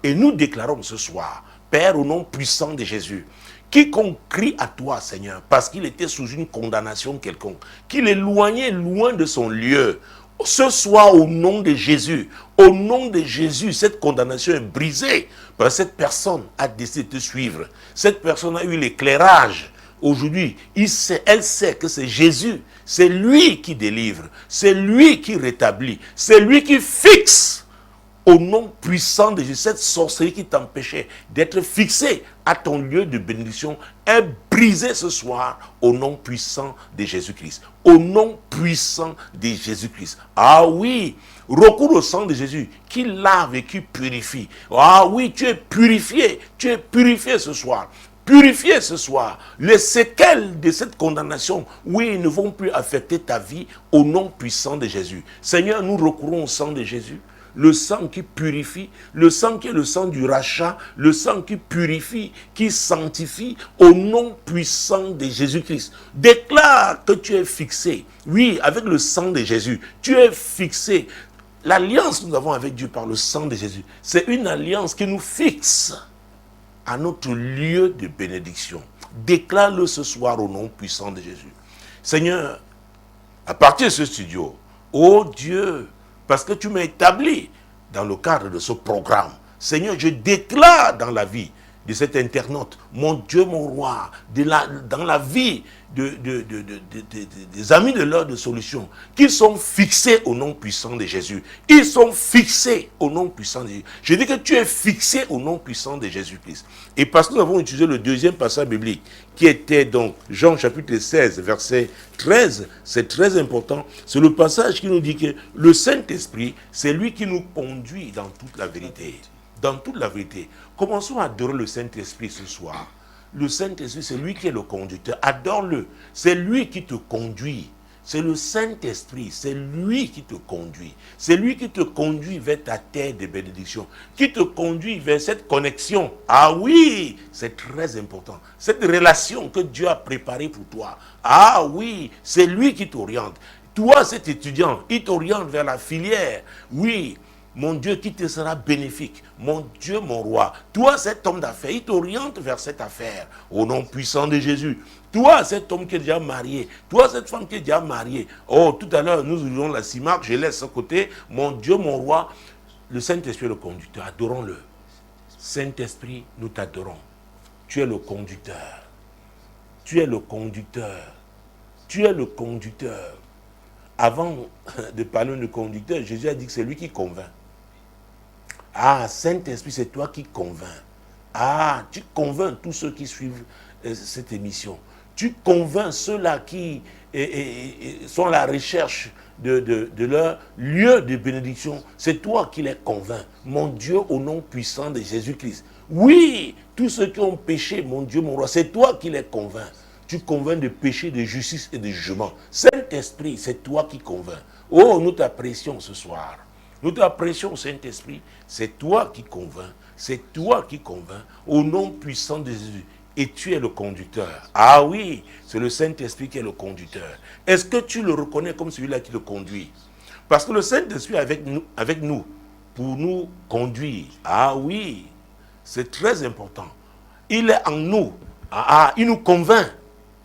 Et nous déclarons ce soir, Père, au nom puissant de Jésus, quiconque crie à toi, Seigneur, parce qu'il était sous une condamnation quelconque, qu'il éloignait loin de son lieu, ce soir, au nom de Jésus, cette condamnation est brisée, parce que cette personne a décidé de te suivre. Cette personne a eu l'éclairage. Aujourd'hui, elle sait que c'est Jésus, c'est lui qui délivre, c'est lui qui rétablit, c'est lui qui fixe. Au nom puissant de Jésus, cette sorcellerie qui t'empêchait d'être fixé à ton lieu de bénédiction est brisée ce soir au nom puissant de Jésus-Christ. Au nom puissant de Jésus-Christ. Ah oui, recours au sang de Jésus qui lave et qui purifie. Ah oui, tu es purifié ce soir. Purifié ce soir. Les séquelles de cette condamnation, oui, ne vont plus affecter ta vie au nom puissant de Jésus. Seigneur, nous recourons au sang de Jésus. Le sang qui purifie, le sang qui est le sang du rachat, le sang qui purifie, qui sanctifie, au nom puissant de Jésus-Christ. Déclare que tu es fixé. Oui, avec le sang de Jésus, tu es fixé. L'alliance que nous avons avec Dieu par le sang de Jésus, c'est une alliance qui nous fixe à notre lieu de bénédiction. Déclare-le ce soir au nom puissant de Jésus. Seigneur, à partir de ce studio, oh Dieu, parce que tu m'as établi dans le cadre de ce programme. Seigneur, je déclare dans la vie de cet internaute, mon Dieu, mon roi, dans la vie des amis de l'heure de solution, qu'ils sont fixés au nom puissant de Jésus. Ils sont fixés au nom puissant de Jésus. Je dis que tu es fixé au nom puissant de Jésus-Christ. Et parce que nous avons utilisé le deuxième passage biblique, qui était donc Jean chapitre 16, verset 13, c'est très important. C'est le passage qui nous dit que le Saint-Esprit, c'est lui qui nous conduit dans toute la vérité. Dans toute la vérité. Commençons à adorer le Saint-Esprit ce soir. Le Saint-Esprit, c'est lui qui est le conducteur. Adore-le. C'est lui qui te conduit. C'est le Saint-Esprit. C'est lui qui te conduit. C'est lui qui te conduit vers ta terre de bénédiction. Qui te conduit vers cette connexion. Ah oui, c'est très important. Cette relation que Dieu a préparée pour toi. Ah oui, c'est lui qui t'oriente. Toi, cet étudiant, il t'oriente vers la filière. Oui. Mon Dieu qui te sera bénéfique. Mon Dieu, mon roi. Toi, cet homme d'affaires, il t'oriente vers cette affaire. Au nom puissant de Jésus. Toi, cet homme qui est déjà marié. Toi, cette femme qui est déjà mariée. Oh, tout à l'heure, nous ouvrons la CIMAC. Je laisse à côté. Mon Dieu, mon roi. Le Saint-Esprit est le conducteur. Adorons-le. Saint-Esprit, nous t'adorons. Tu es le conducteur. Tu es le conducteur. Tu es le conducteur. Avant de parler de conducteur, Jésus a dit que c'est lui qui convainc. Ah, Saint-Esprit, c'est toi qui convaincs. Ah, tu convaincs tous ceux qui suivent cette émission. Tu convaincs ceux-là qui sont à la recherche de leur lieu de bénédiction. C'est toi qui les convaincs. Mon Dieu, au nom puissant de Jésus-Christ. Oui, tous ceux qui ont péché, mon Dieu, mon roi, c'est toi qui les convaincs. Tu convaincs de péché, de justice et de jugement. Saint-Esprit, c'est toi qui convaincs. Oh, nous t'apprécions ce soir. Nous t'apprécions, Saint-Esprit. C'est toi qui convaincs. C'est toi qui convaincs. Au nom puissant de Jésus. Et tu es le conducteur. Ah oui, c'est le Saint-Esprit qui est le conducteur. Est-ce que tu le reconnais comme celui-là qui le conduit? Parce que le Saint-Esprit est avec nous pour nous conduire. Ah oui, c'est très important. Il est en nous. Il nous convainc.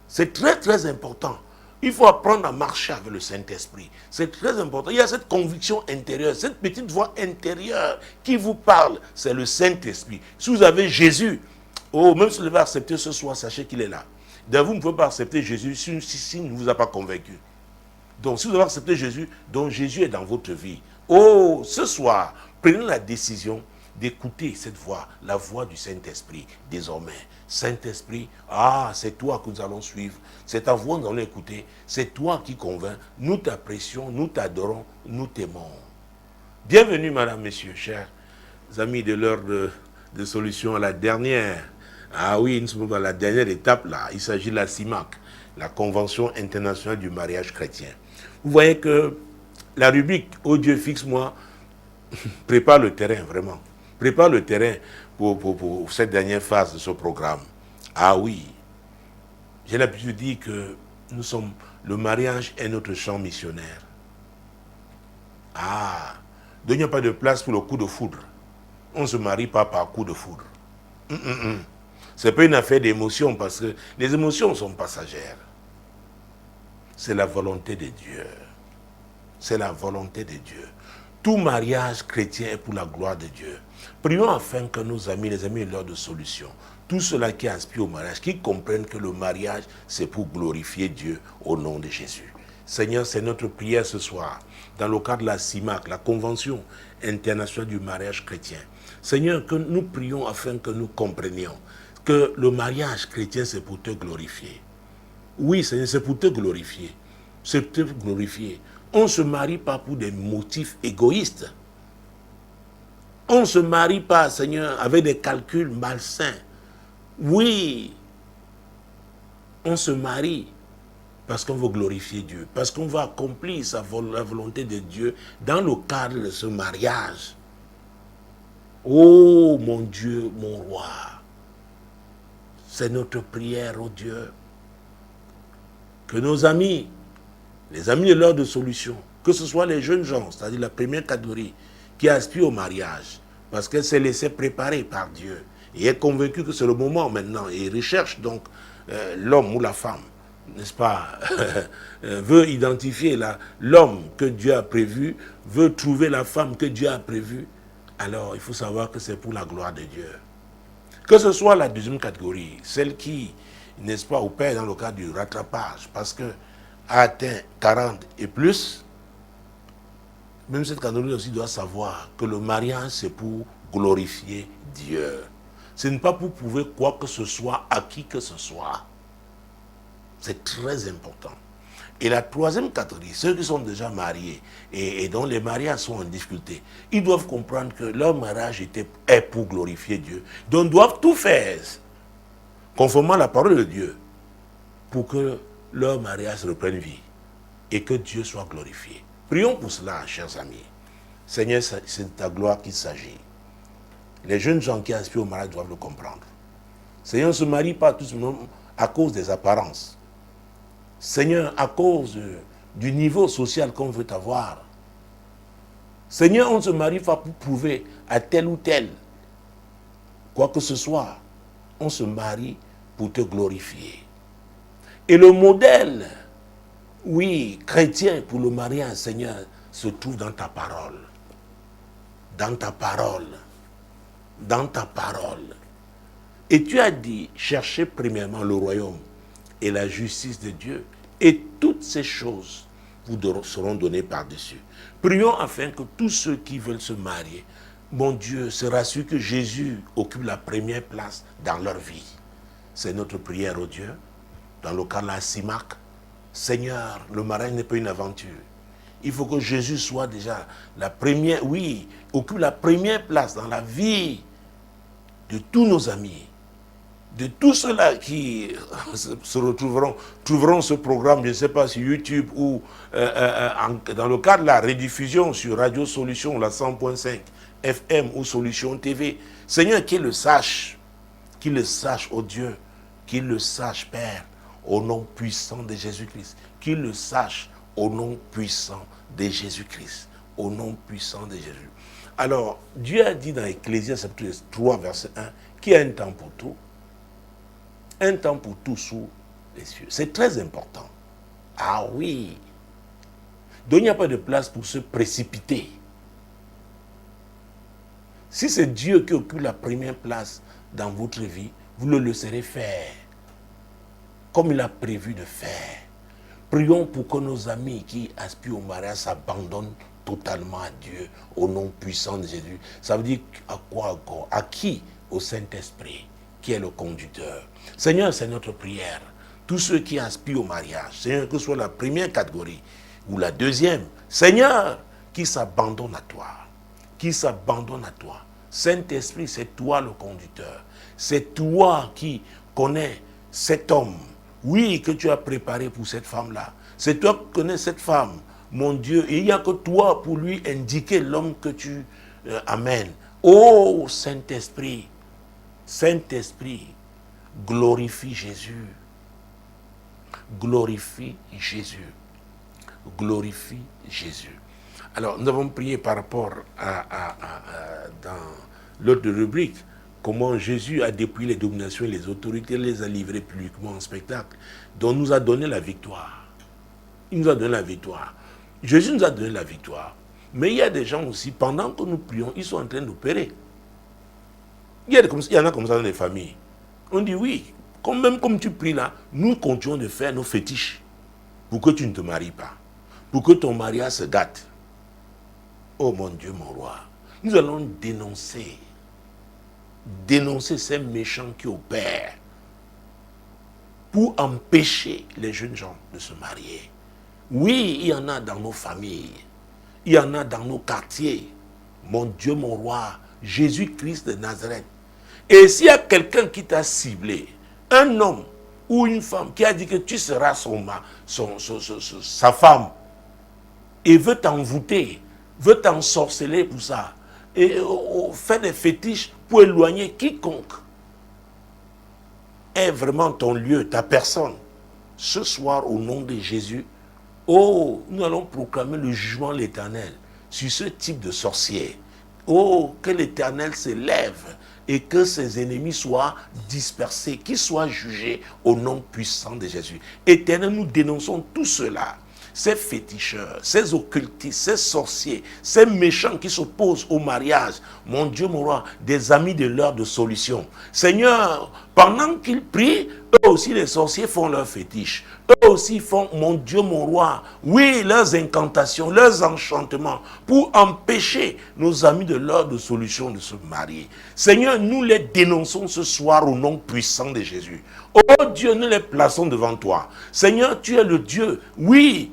C'est très très important. Il faut apprendre à marcher avec le Saint-Esprit. C'est très important. Il y a cette conviction intérieure, cette petite voix intérieure qui vous parle. C'est le Saint-Esprit. Si vous avez Jésus, oh, même si vous l'avez accepté ce soir, sachez qu'il est là. D'ailleurs, vous ne pouvez pas accepter Jésus s'il ne vous a pas convaincu. Donc, si vous avez accepté Jésus, donc Jésus est dans votre vie. Oh, ce soir, prenez la décision d'écouter cette voix, la voix du Saint-Esprit, désormais. Saint-Esprit, c'est toi que nous allons suivre, c'est ta voix que nous allons écouter, c'est toi qui convaincs, nous t'apprécions, nous t'adorons, nous t'aimons. Bienvenue, madame, messieurs, chers amis de l'heure de solution à la dernière. Ah oui, nous sommes dans la dernière étape là, il s'agit de la CIMAC, la Convention internationale du mariage chrétien. Vous voyez que la rubrique « Oh Dieu, fixe-moi » prépare le terrain, vraiment. Prépare le terrain pour cette dernière phase de ce programme. Ah oui, j'ai l'habitude de dire que le mariage est notre champ missionnaire. Ah, donc il n'y a pas de place pour le coup de foudre. On ne se marie pas par coup de foudre. Ce n'est pas une affaire d'émotion parce que les émotions sont passagères. C'est la volonté de Dieu. C'est la volonté de Dieu. Tout mariage chrétien est pour la gloire de Dieu. Prions afin que nos amis, les amis, leur de solution, tous ceux-là qui aspirent au mariage, qui comprennent que le mariage, c'est pour glorifier Dieu au nom de Jésus. Seigneur, c'est notre prière ce soir, dans le cadre de la CIMAC, la Convention internationale du mariage chrétien. Seigneur, que nous prions afin que nous comprenions que le mariage chrétien, c'est pour te glorifier. Oui, Seigneur, c'est pour te glorifier. C'est pour te glorifier. On ne se marie pas pour des motifs égoïstes. On ne se marie pas, Seigneur, avec des calculs malsains. Oui, on se marie parce qu'on veut glorifier Dieu, parce qu'on veut accomplir la volonté de Dieu dans le cadre de ce mariage. Oh mon Dieu, mon roi, c'est notre prière, oh Dieu, que nos amis, les amis de l'heure de solution, que ce soit les jeunes gens, c'est-à-dire la première catégorie, qui aspirent au mariage, parce qu'elle s'est laissée préparer par Dieu, et est convaincue que c'est le moment maintenant, et recherche donc l'homme ou la femme, n'est-ce pas, veut identifier l'homme que Dieu a prévu, veut trouver la femme que Dieu a prévue, alors il faut savoir que c'est pour la gloire de Dieu. Que ce soit la deuxième catégorie, celle qui, n'est-ce pas, opère dans le cadre du rattrapage, parce que a atteint 40 et plus, même cette catégorie aussi doit savoir que le mariage, c'est pour glorifier Dieu. Ce n'est pas pour prouver quoi que ce soit à qui que ce soit. C'est très important. Et la troisième catégorie, ceux qui sont déjà mariés et dont les mariages sont en difficulté, ils doivent comprendre que leur mariage est pour glorifier Dieu. Donc ils doivent tout faire, conformément à la parole de Dieu, pour que leur mariage reprenne vie et que Dieu soit glorifié. Prions pour cela, chers amis. Seigneur, c'est de ta gloire qu'il s'agit. Les jeunes gens qui aspirent au mariage doivent le comprendre. Seigneur, on ne se marie pas tout simplement à cause des apparences. Seigneur, à cause du niveau social qu'on veut avoir. Seigneur, on ne se marie pas pour prouver à tel ou tel quoi que ce soit. On se marie pour te glorifier. Et le modèle, oui, chrétien pour le mariage, Seigneur, se trouve dans ta parole. Dans ta parole. Dans ta parole. Et tu as dit, cherchez premièrement le royaume et la justice de Dieu, et toutes ces choses vous seront données par-dessus. Prions afin que tous ceux qui veulent se marier, mon Dieu, se rassurent que Jésus occupe la première place dans leur vie. C'est notre prière, oh Dieu, dans le cas de la CIMAC. Seigneur, le mariage n'est pas une aventure. Il faut que Jésus soit déjà la première, oui, occupe la première place dans la vie de tous nos amis, de tous ceux-là qui trouveront ce programme, je ne sais pas, sur YouTube ou dans le cadre de la rediffusion sur Radio Solution, la 100.5 FM ou Solution TV. Seigneur, qu'il le sache, oh Dieu, qu'il le sache, Père, au nom puissant de Jésus-Christ, qu'il le sache au nom puissant de Jésus-Christ, au nom puissant de Jésus. Alors, Dieu a dit dans Ecclésiaste chapitre 3, verset 1, qu'il y a un temps pour tout, un temps pour tout sous les cieux. C'est très important. Ah oui. Donc il n'y a pas de place pour se précipiter. Si c'est Dieu qui occupe la première place dans votre vie, vous le laisserez faire comme il a prévu de faire. Prions pour que nos amis qui aspirent au mariage s'abandonnent totalement à Dieu au nom puissant de Jésus. Ça veut dire à quoi encore? À qui? Au Saint-Esprit, qui est le conducteur. Seigneur, c'est notre prière. Tous ceux qui aspirent au mariage, Seigneur, que ce soit la première catégorie ou la deuxième, Seigneur, qui s'abandonnent à toi. Qui s'abandonnent à toi. Saint-Esprit, c'est toi le conducteur. C'est toi qui connais cet homme, oui, que tu as préparé pour cette femme-là. C'est toi qui connais cette femme, mon Dieu. Il n'y a que toi pour lui indiquer l'homme que tu amènes. Oh, Saint-Esprit, Saint-Esprit, glorifie Jésus. Glorifie Jésus. Glorifie Jésus. Alors, nous avons prié par rapport dans l'autre rubrique, comment Jésus a dépouillé les dominations et les autorités, les a livrées publiquement en spectacle, dont nous a donné la victoire. Il nous a donné la victoire. Jésus nous a donné la victoire. Mais il y a des gens aussi, pendant que nous prions, ils sont en train d'opérer. Il y en a comme ça dans les familles. On dit oui, même comme tu pries là, nous continuons de faire nos fétiches pour que tu ne te maries pas, pour que ton mariage se gâte. Oh mon Dieu, mon roi, nous allons dénoncer ces méchants qui opèrent pour empêcher les jeunes gens de se marier. Oui, il y en a dans nos familles, il y en a dans nos quartiers. Mon Dieu, mon roi, Jésus-Christ de Nazareth. Et s'il y a quelqu'un qui t'a ciblé, un homme ou une femme qui a dit que tu seras sa femme et veut t'envoûter, veut t'ensorceler pour ça, et fait des fétiches pour éloigner quiconque est vraiment ton lieu, ta personne, ce soir au nom de Jésus, oh, nous allons proclamer le jugement de l'Éternel sur ce type de sorcier. Oh, que l'Éternel s'élève et que ses ennemis soient dispersés, qu'ils soient jugés au nom puissant de Jésus. Éternel, nous dénonçons tout cela, ces féticheurs, ces occultistes, ces sorciers, ces méchants qui s'opposent au mariage. Mon Dieu, mon roi, des amis de l'heure de solution. Seigneur, pendant qu'ils prient, eux aussi les sorciers font leurs fétiches. Eux aussi font, mon Dieu, mon roi, oui, leurs incantations, leurs enchantements pour empêcher nos amis de l'heure de solution de se marier. Seigneur, nous les dénonçons ce soir au nom puissant de Jésus. Oh Dieu, nous les plaçons devant toi. Seigneur, tu es le Dieu, oui,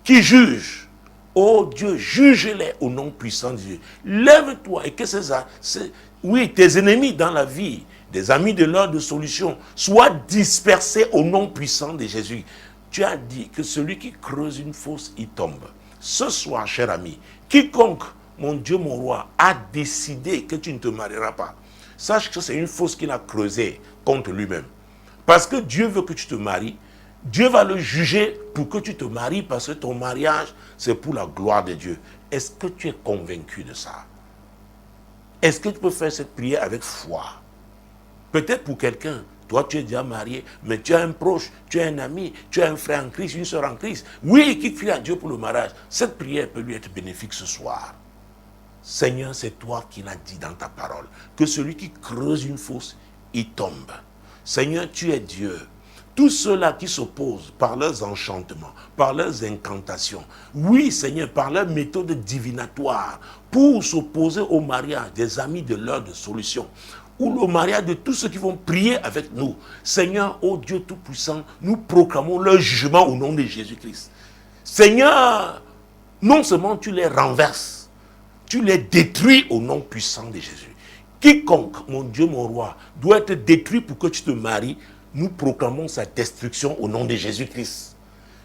qui juge. Oh Dieu, juge-les au nom puissant de Dieu. Lève-toi et que tes ennemis dans la vie, des amis de l'heure de solution, soient dispersés au nom puissant de Jésus. Tu as dit que celui qui creuse une fosse, il tombe. Ce soir, cher ami, quiconque, mon Dieu, mon roi, a décidé que tu ne te marieras pas, sache que c'est une fosse qu'il a creusée contre lui-même. Parce que Dieu veut que tu te maries, Dieu va le juger pour que tu te maries, parce que ton mariage, c'est pour la gloire de Dieu. Est-ce que tu es convaincu de ça? Est-ce que tu peux faire cette prière avec foi? Peut-être pour quelqu'un, toi tu es déjà marié, mais tu as un proche, tu as un ami, tu as un frère en Christ, une soeur en Christ. Oui, qui crie à Dieu pour le mariage. Cette prière peut lui être bénéfique ce soir. Seigneur, c'est toi qui l'as dit dans ta parole, que celui qui creuse une fosse, il tombe. Seigneur, tu es Dieu. Tous ceux-là qui s'opposent par leurs enchantements, par leurs incantations, oui Seigneur, par leurs méthodes divinatoires, pour s'opposer au mariage des amis de l'heure de solution, ou au mariage de tous ceux qui vont prier avec nous. Seigneur, ô Dieu Tout-Puissant, nous proclamons leur jugement au nom de Jésus-Christ. Seigneur, non seulement tu les renverses, tu les détruis au nom puissant de Jésus. Quiconque, mon Dieu, mon roi, doit être détruit pour que tu te maries, nous proclamons sa destruction au nom de Jésus-Christ.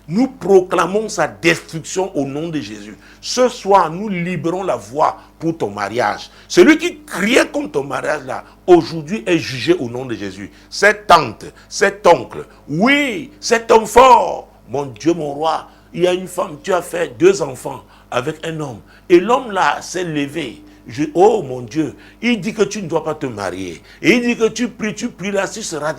Nous proclamons sa destruction au nom de Jésus. Ce soir, nous libérons la voie pour ton mariage. Celui qui criait contre ton mariage là, aujourd'hui est jugé au nom de Jésus. Cette tante, cet oncle, oui, cet homme fort, mon Dieu, mon roi, il y a une femme, tu as fait 2 enfants avec un homme. Et l'homme là s'est levé. Oh mon Dieu, il dit que tu ne dois pas te marier. Et il dit que tu pries là, tu seras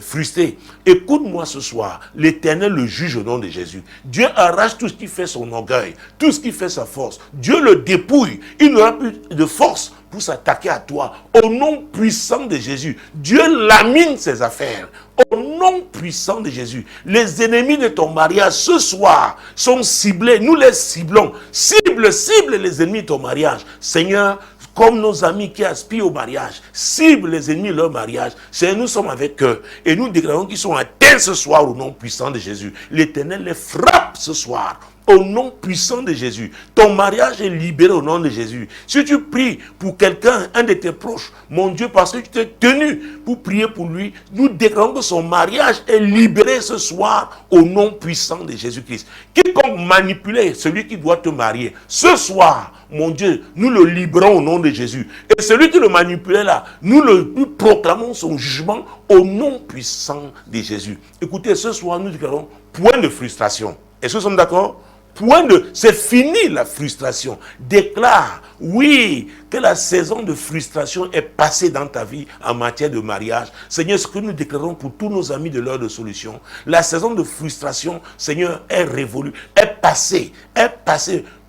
frustré. Écoute-moi ce soir, l'Éternel le juge au nom de Jésus. Dieu arrache tout ce qui fait son orgueil, tout ce qui fait sa force. Dieu le dépouille. Il n'aura plus de force pour s'attaquer à toi. Au nom puissant de Jésus, Dieu lamine ses affaires. Au nom puissant de Jésus, les ennemis de ton mariage ce soir sont ciblés. Nous les ciblons. Cible les ennemis de ton mariage. Seigneur, comme nos amis qui aspirent au mariage, cible les ennemis de leur mariage. Seigneur, nous sommes avec eux et nous déclarons qu'ils sont atteints ce soir au nom puissant de Jésus. L'Éternel les frappe ce soir. Au nom puissant de Jésus, ton mariage est libéré au nom de Jésus. Si tu pries pour quelqu'un, un de tes proches, mon Dieu, parce que tu t'es tenu pour prier pour lui, nous déclarons que son mariage est libéré ce soir au nom puissant de Jésus-Christ. Quiconque manipulé celui qui doit te marier, ce soir, mon Dieu, nous le libérons au nom de Jésus. Et celui qui le manipulait là, nous proclamons son jugement au nom puissant de Jésus. Écoutez, ce soir, nous déclarons point de frustration. Est-ce que nous sommes d'accord? C'est fini la frustration. Déclare, oui, que la saison de frustration est passée dans ta vie en matière de mariage. Seigneur, ce que nous déclarons pour tous nos amis de l'heure de solution, la saison de frustration, Seigneur, est révolue, est passée.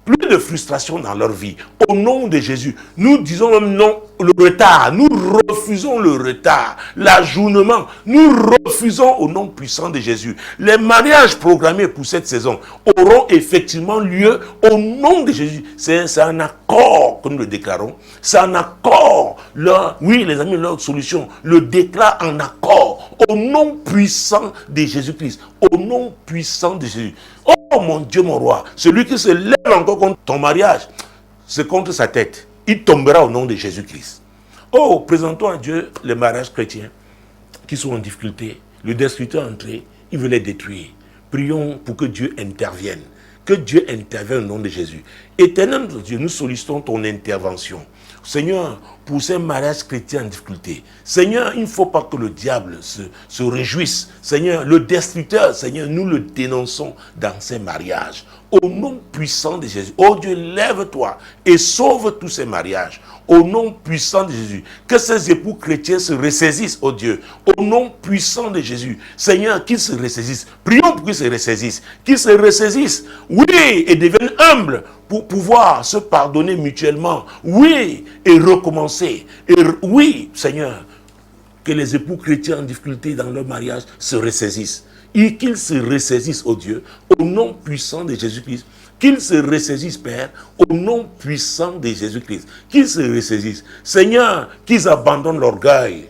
Plus de frustration dans leur vie. Au nom de Jésus, nous disons même non, le retard. Nous refusons le retard, l'ajournement. Nous refusons au nom puissant de Jésus. Les mariages programmés pour cette saison auront effectivement lieu au nom de Jésus. C'est un accord que nous le déclarons. C'est un accord. Oui, les amis, leur solution le déclare en accord. Au nom puissant de Jésus-Christ. Au nom puissant de Jésus. Oh mon Dieu, mon roi, celui qui se lève encore contre ton mariage, c'est contre sa tête. Il tombera au nom de Jésus-Christ. Oh, présentons à Dieu les mariages chrétiens qui sont en difficulté. Le destructeur est entré, il veut les détruire. Prions pour que Dieu intervienne. Que Dieu intervienne au nom de Jésus. Éternel Dieu, nous sollicitons ton intervention. Seigneur, pour ces mariages chrétiens en difficulté, Seigneur, il ne faut pas que le diable se réjouisse. Seigneur, le destructeur, Seigneur, nous le dénonçons dans ces mariages. Au nom puissant de Jésus, oh Dieu, lève-toi et sauve tous ces mariages. Au nom puissant de Jésus, que ces époux chrétiens se ressaisissent, oh Dieu. Au nom puissant de Jésus, Seigneur, qu'ils se ressaisissent. Prions pour qu'ils se ressaisissent. Qu'ils se ressaisissent, oui, et deviennent humbles pour pouvoir se pardonner mutuellement. Oui, et recommencer. Et oui, Seigneur, que les époux chrétiens en difficulté dans leur mariage se ressaisissent. Et qu'ils se ressaisissent, oh Dieu, au nom puissant de Jésus-Christ. Qu'ils se ressaisissent, Père, au nom puissant de Jésus-Christ. Qu'ils se ressaisissent. Seigneur, qu'ils abandonnent l'orgueil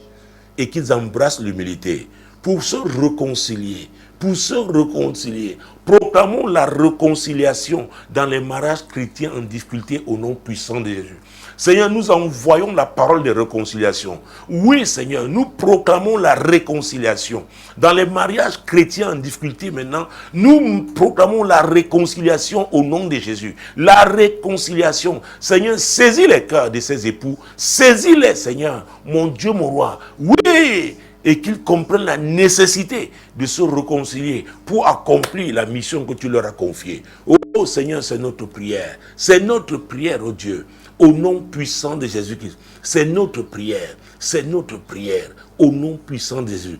et qu'ils embrassent l'humilité pour se réconcilier. Pour se réconcilier. Proclamons la réconciliation dans les mariages chrétiens en difficulté au nom puissant de Jésus. Seigneur, nous envoyons la parole de réconciliation. Oui, Seigneur, nous proclamons la réconciliation. Dans les mariages chrétiens en difficulté maintenant, nous proclamons la réconciliation au nom de Jésus. La réconciliation. Seigneur, saisis les cœurs de ces époux. Saisis-les, Seigneur, mon Dieu, mon roi. Oui, et qu'ils comprennent la nécessité de se réconcilier pour accomplir la mission que tu leur as confiée. Oh Seigneur, c'est notre prière. C'est notre prière, oh Dieu. Au nom puissant de Jésus-Christ. C'est notre prière. C'est notre prière. Au nom puissant de Jésus.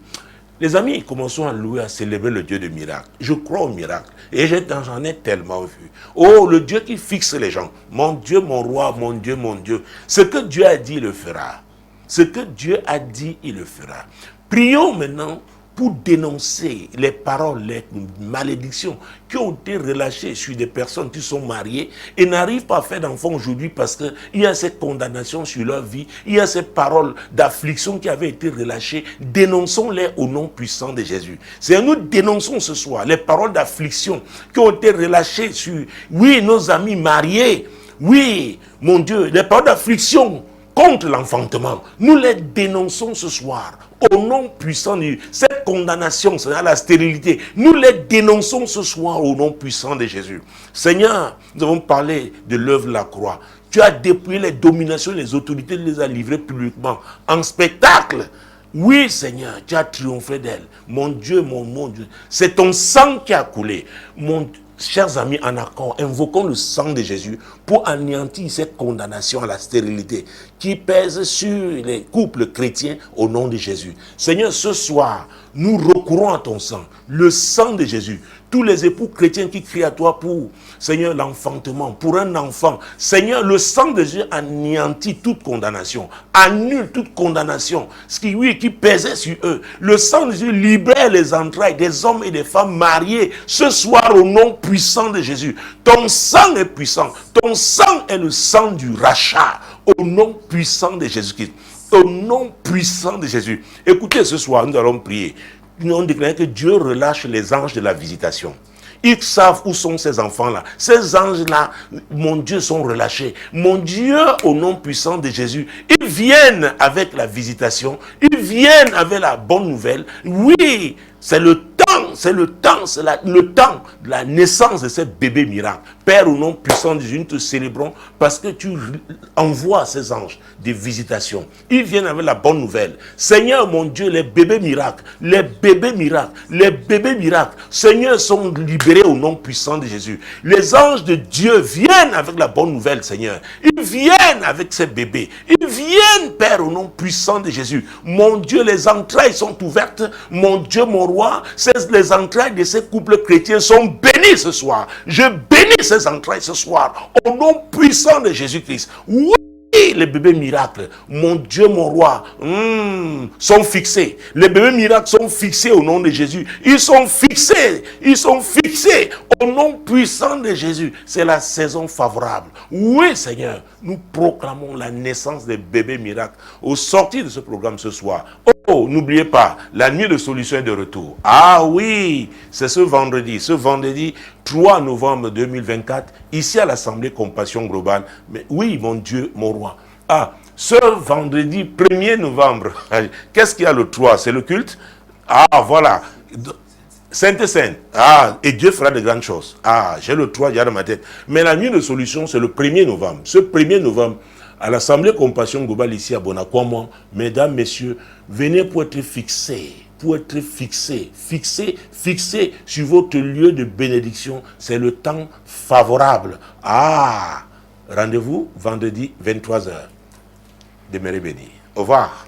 Les amis, commençons à louer, à célébrer le Dieu de miracles. Je crois au miracle. Et j'en ai tellement vu. Oh, le Dieu qui fixe les gens. Mon Dieu, mon roi, mon Dieu, mon Dieu. Ce que Dieu a dit, il le fera. Ce que Dieu a dit, il le fera. Prions maintenant pour dénoncer les paroles, les malédictions qui ont été relâchées sur des personnes qui sont mariées et n'arrivent pas à faire d'enfants aujourd'hui parce qu'il y a cette condamnation sur leur vie, il y a ces paroles d'affliction qui avaient été relâchées. Dénonçons-les au nom puissant de Jésus. C'est nous dénonçons ce soir les paroles d'affliction qui ont été relâchées sur, oui, nos amis mariés, oui, mon Dieu, les paroles d'affliction contre l'enfantement. Nous les dénonçons ce soir. Au nom puissant de Dieu. Cette condamnation, c'est à la stérilité. Nous les dénonçons ce soir au nom puissant de Jésus. Seigneur, nous avons parlé de l'œuvre de la croix. Tu as dépouillé les dominations, les autorités, tu les as livrées publiquement en spectacle. Oui, Seigneur, tu as triomphé d'elle. Mon Dieu, mon Dieu. C'est ton sang qui a coulé. Chers amis, en accord, invoquons le sang de Jésus pour anéantir cette condamnation à la stérilité qui pèse sur les couples chrétiens au nom de Jésus. Seigneur, ce soir, nous recourons à ton sang, le sang de Jésus. Tous les époux chrétiens qui crient à toi pour, Seigneur, l'enfantement, pour un enfant. Seigneur, le sang de Jésus anéantit toute condamnation, annule toute condamnation, ce qui pesait sur eux. Le sang de Jésus libère les entrailles des hommes et des femmes mariés ce soir au nom puissant de Jésus. Ton sang est puissant. Ton sang est le sang du rachat au nom puissant de Jésus-Christ. Au nom puissant de Jésus. Écoutez, ce soir, nous allons prier. Nous allons déclarer que Dieu relâche les anges de la visitation. Ils savent où sont ces enfants-là. Ces anges-là, mon Dieu, sont relâchés. Mon Dieu, au nom puissant de Jésus, ils viennent avec la visitation. Ils viennent avec la bonne nouvelle. Oui, c'est le temps c'est le temps, le temps de la naissance de ce bébé miracle. Père, au nom puissant de Jésus, nous te célébrons parce que tu envoies ces anges des visitations. Ils viennent avec la bonne nouvelle. Seigneur, mon Dieu, les bébés miracles, les bébés miracles, les bébés miracles, Seigneur, sont libérés au nom puissant de Jésus. Les anges de Dieu viennent avec la bonne nouvelle, Seigneur. Ils viennent avec ces bébés. Ils viennent, Père, au nom puissant de Jésus. Mon Dieu, les entrailles sont ouvertes. Mon Dieu, mon roi, les entrailles de ces couples chrétiens sont bénies ce soir. Je bénis ces entrailles ce soir au nom puissant de Jésus-Christ. Oui, les bébés miracles, mon Dieu, mon roi, sont fixés. Les bébés miracles sont fixés au nom de Jésus. Ils sont fixés au nom puissant de Jésus. C'est la saison favorable. Oui, Seigneur, nous proclamons la naissance des bébés miracles au sortir de ce programme ce soir. Oh, n'oubliez pas, la nuit de solution est de retour. Ah oui, c'est ce vendredi 3 novembre 2024, ici à l'Assemblée Compassion Globale. Mais oui, mon Dieu, mon roi. Ah, ce vendredi 1er novembre, qu'est-ce qu'il y a le 3? C'est le culte? Ah, voilà. Sainte. Ah, et Dieu fera de grandes choses. Ah, j'ai le 3 déjà dans ma tête. Mais la nuit de solution, c'est le 1er novembre. Ce 1er novembre, à l'Assemblée Compassion Globale ici à Bonakwamo, mesdames, messieurs, venez pour être fixés. Pour être fixé sur votre lieu de bénédiction. C'est le temps favorable. Ah, rendez-vous vendredi 23h. Demeurez bénis. Au revoir.